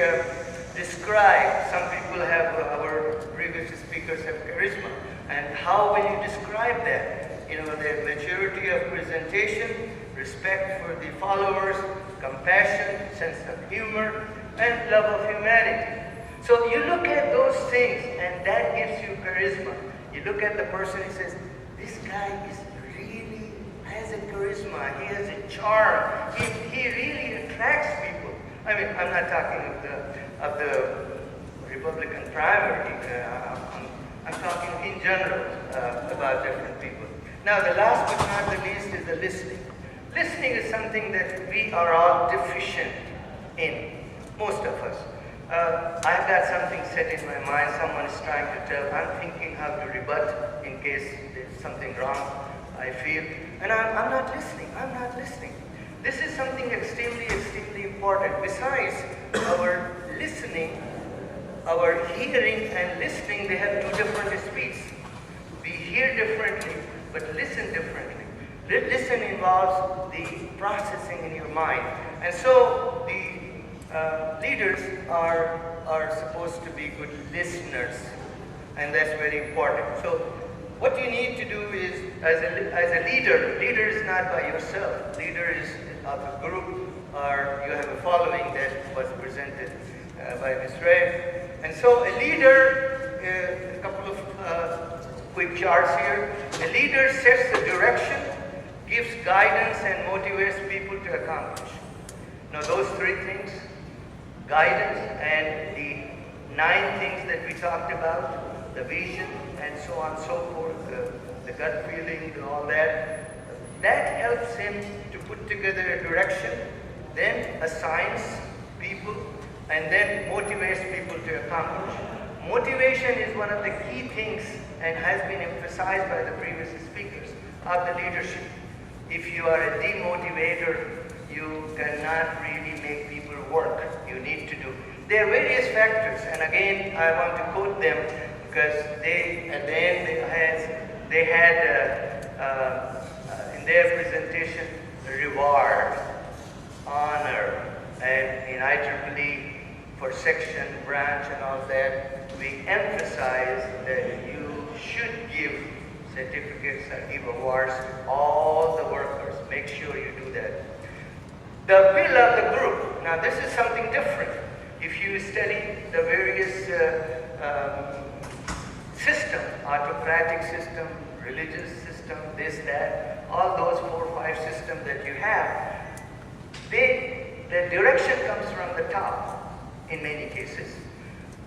describe. Some people have, our previous speakers have charisma. And how will you describe that? The maturity of presentation, respect for the followers, compassion, sense of humor, and love of humanity. So you look at those things, and that gives you charisma. You look at the person and says, this guy is really has a charisma, he has a charm, he really attracts people. I mean, I'm not talking of the Republican primary, I'm talking in general about different people. Now, the last but not the least is the listening. Listening is something that we are all deficient in, most of us. I've got something set in my mind, someone is trying to tell, I'm thinking how to rebut in case there's something wrong I feel, and I'm not listening, This is something extremely, extremely important. Besides our listening, our hearing and listening, they have two different speeds. We hear differently, but listen differently. Listen involves the processing in your mind. And so the leaders are supposed to be good listeners, and that's very important. So what you need to do is, as a leader is not by yourself. Leader is of a group, or you have a following that was presented by Ms. Ray. And so a leader, a couple of quick charts here. A leader sets the direction, gives guidance, and motivates people to accomplish. Now those three things, guidance and the 9 things that we talked about, the vision and so on and so forth, the gut feeling and all that, that helps him to put together a direction, then assigns people, and then motivates people to accomplish. Motivation is one of the key things and has been emphasized by the previous speakers of the leadership. If you are a demotivator, you cannot really make people work. You need to do. There are various factors, and again, I want to quote them because they, at the end, they had in their presentation, reward, honor, and in IEEE for section, branch, and all that, we emphasize that you should give certificates and give awards to all the workers. Make sure you do that. The will of the group. Now this is something different. If you study the various system, autocratic system, religious system, this, that, all those 4 or 5 systems that you have, the direction comes from the top in many cases.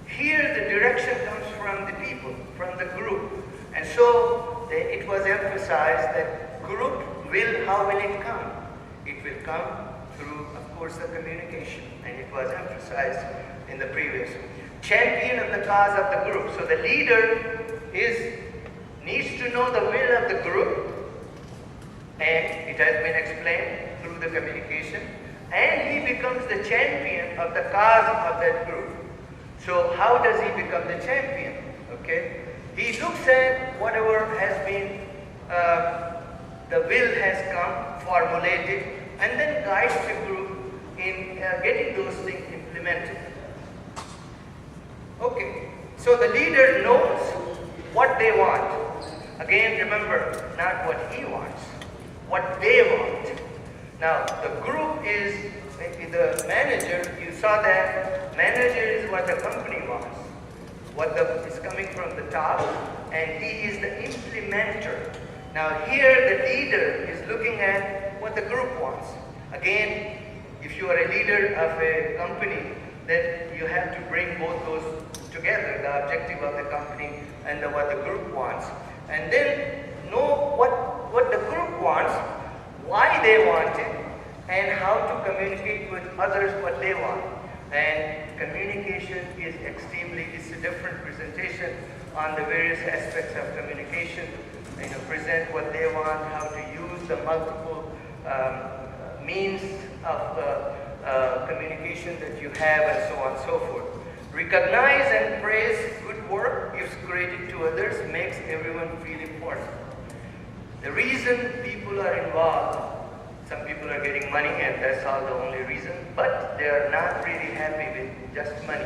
Here the direction comes from the people, from the group. And so it was emphasized that group will, how will it come? It will come through, of course, the communication. And it was emphasized in the previous. Champion of the cause of the group. So the leader needs to know the will of the group, and it has been explained through the communication, and he becomes the champion of the cause of that group. So how does he become the champion? Okay, he looks at whatever has been, the will has come, formulated, and then guides the group in getting those things implemented. Okay, so the leader knows what they want. Again, remember, not what he wants, what they want. Now, the group is the manager. You saw that manager is what the company wants, is coming from the top, and he is the implementer. Now, here the leader is looking at what the group wants. Again, if you are a leader of a company, then you have to bring both those together, the objective of the company and what the group wants. And then know what the group wants, why they want it, and how to communicate with others what they want. And communication is it's a different presentation on the various aspects of communication. Present what they want, how to use the multiple means of communication that you have, and so on and so forth. Recognize and praise good work gives credit to others, makes everyone feel important. The reason people are involved, some people are getting money and that's all the only reason, but they are not really happy with just money.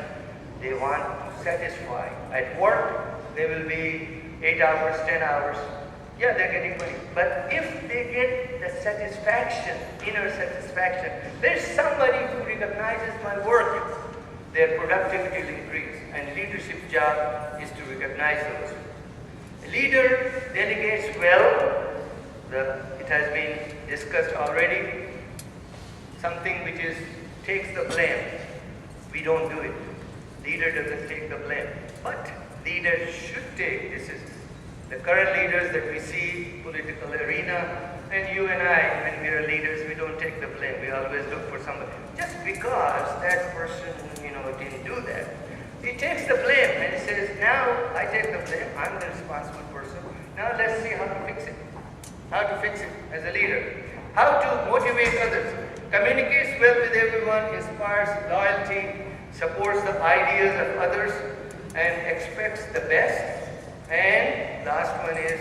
They want to satisfy. At work, they will be 8 hours, 10 hours. Yeah, they're getting money. But if they get the satisfaction, inner satisfaction, there's somebody who recognizes my work, their productivity will increase. And leadership's job is to recognize those. A leader delegates well. It has been discussed already. Something which takes the blame. We don't do it. Leader doesn't take the blame. But leader should take, this is The current leaders that we see, political arena, and you and I, when we are leaders, we don't take the blame. We always look for somebody. Just because that person, didn't do that. He takes the blame and he says, now I take the blame, I'm the responsible person. Now let's see how to fix it. How to fix it as a leader. How to motivate others. Communicates well with everyone, inspires loyalty, supports the ideas of others, and expects the best. And last one is,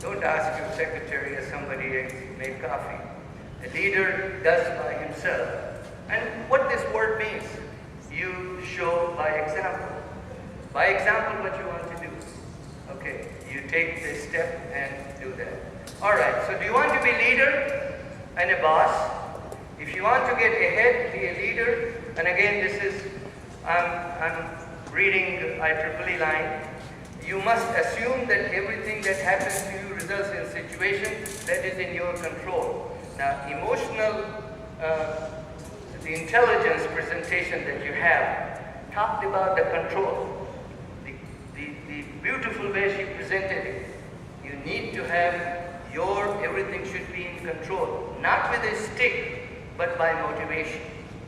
don't ask your secretary or somebody to make coffee. A leader does by himself. And what this word means, you show by example. By example what you want to do. Okay, you take this step and do that. Alright, so do you want to be a leader and a boss? If you want to get ahead, be a leader. And again, this is, I'm reading IEEE line. You must assume that everything that happens to you results in a situation that is in your control. Now, emotional, the intelligence presentation that you have talked about the control. The beautiful way she presented it. You need to have everything should be in control. Not with a stick, but by motivation.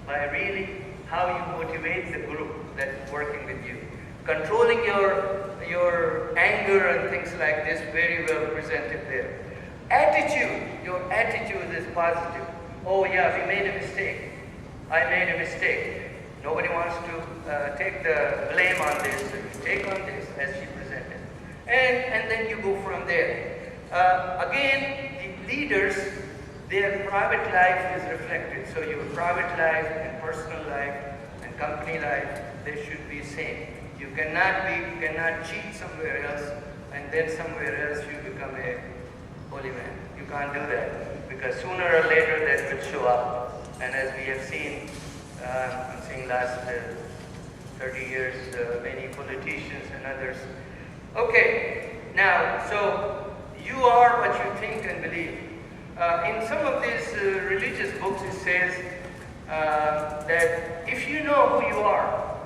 By really how you motivate the group that's working with you. Controlling your anger and things like this, very well presented there. Attitude, your attitude is positive. Oh yeah, we made a mistake. I made a mistake. Nobody wants to take the blame on this. Take on this as she presented. And then you go from there. Again, the leaders, their private life is reflected. So your private life and personal life and company life, they should be same. You cannot cheat somewhere else and then somewhere else you become a holy man. You can't do that because sooner or later that will show up. And as we have seen, I'm seeing last 30 years, many politicians and others. Okay, now, so you are what you think and believe. In some of these religious books it says that if you know who you are,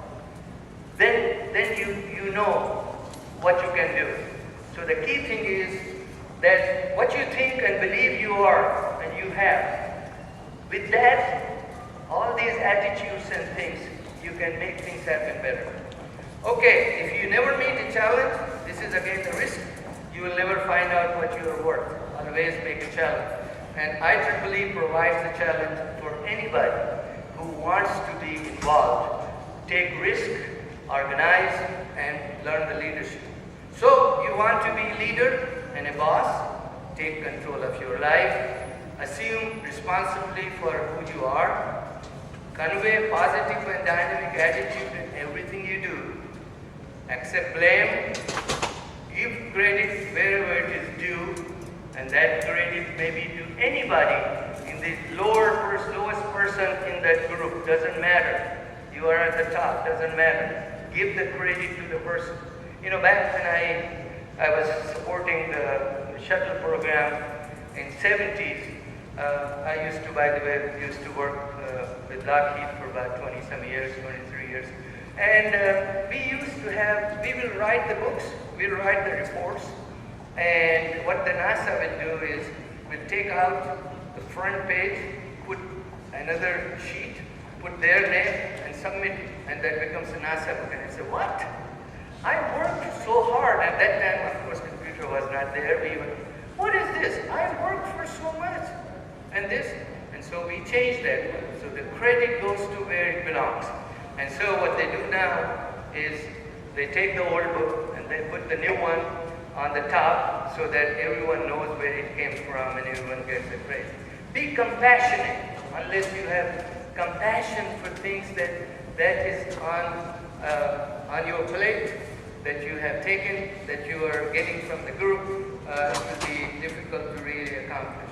then you know what you can do. So the key thing is that what you think and believe you are and you have, with that, all these attitudes and things, you can make things happen better. Okay, if you never meet a challenge, this is again the risk. You will never find out what you are worth. Always make a challenge. And IEEE provides a challenge for anybody who wants to be involved. Take risk, organize, and learn the leadership. So, you want to be a leader and a boss, take control of your life, assume responsibility for who you are, convey positive and dynamic attitude in everything you do, accept blame, give credit wherever it is due, and that credit may be to anybody in the lowest person in that group, doesn't matter. You are at the top, doesn't matter. Give the credit to the person. You know, back when I was supporting the shuttle program in 70s, I used to, by the way, work with Lockheed for about 20-some years, 23 years. And we will write the books, we'll write the reports, and what the NASA will do is, we'll take out the front page, put another sheet, put their name, and submit it, and that becomes a NASA book. And I say, what? I worked so hard. At that time, of course, computer was not there. What is this? I worked for so much. And this, and so we changed that. So the credit goes to where it belongs. And so what they do now is they take the old book and they put the new one on the top so that everyone knows where it came from and everyone gets the credit. Be compassionate. Unless you have compassion for things that is on your plate, that you have taken, that you are getting from the group, it will be difficult to really accomplish.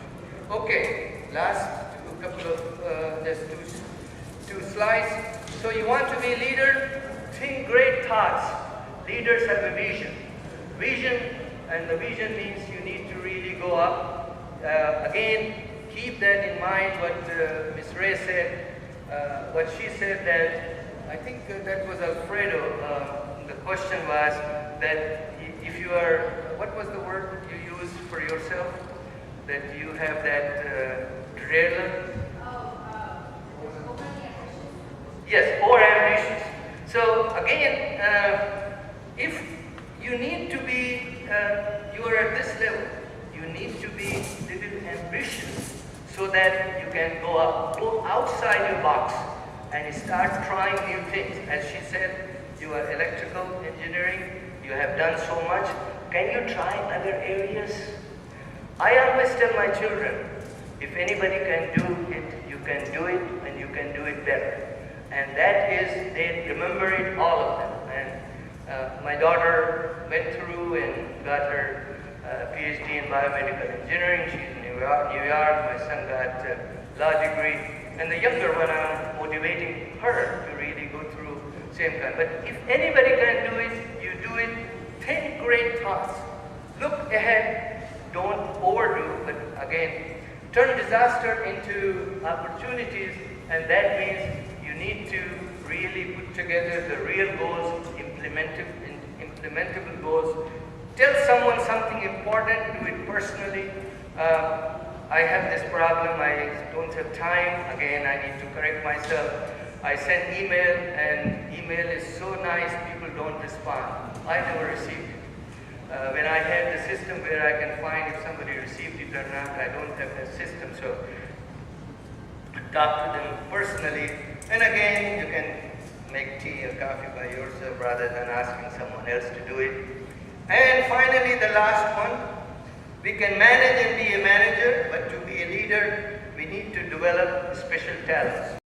Okay, last couple of, just two slides. So you want to be a leader? Think great thoughts. Leaders have a vision. Vision, and the vision means you need to really go up. Again, keep that in mind what Ms. Ray said, what she said that, I think that was Alfredo, the question was that if you are, what what was the word you used for yourself? That you have that trailer? Yes, over ambitious. So again, if you need to be, you are at this level, you need to be little ambitious so that you can go outside your box and start trying new things. As she said, you are electrical engineering, you have done so much. Can you try other areas? I always tell my children, if anybody can do it, you can do it, and you can do it better. And that is, they remember it, all of them. And my daughter went through and got her PhD in biomedical engineering. She's in New York. My son got a law degree. And the younger one, I'm motivating her to really go through same kind. But if anybody can do it, you do it. Think great thoughts. Look ahead. Don't overdo. But again, turn disaster into opportunities. And that means you need to really put together the real goals, implementable goals. Tell someone something important, do it personally. I have this problem, I don't have time. Again, I need to correct myself. I send email, and email is so nice, people don't respond. I never received it. When I had the system where I can find if somebody received it or not, I don't have that system, so talk to them personally. And again, you can make tea or coffee by yourself rather than asking someone else to do it. And finally, the last one, we can manage and be a manager, but to be a leader, we need to develop special talents.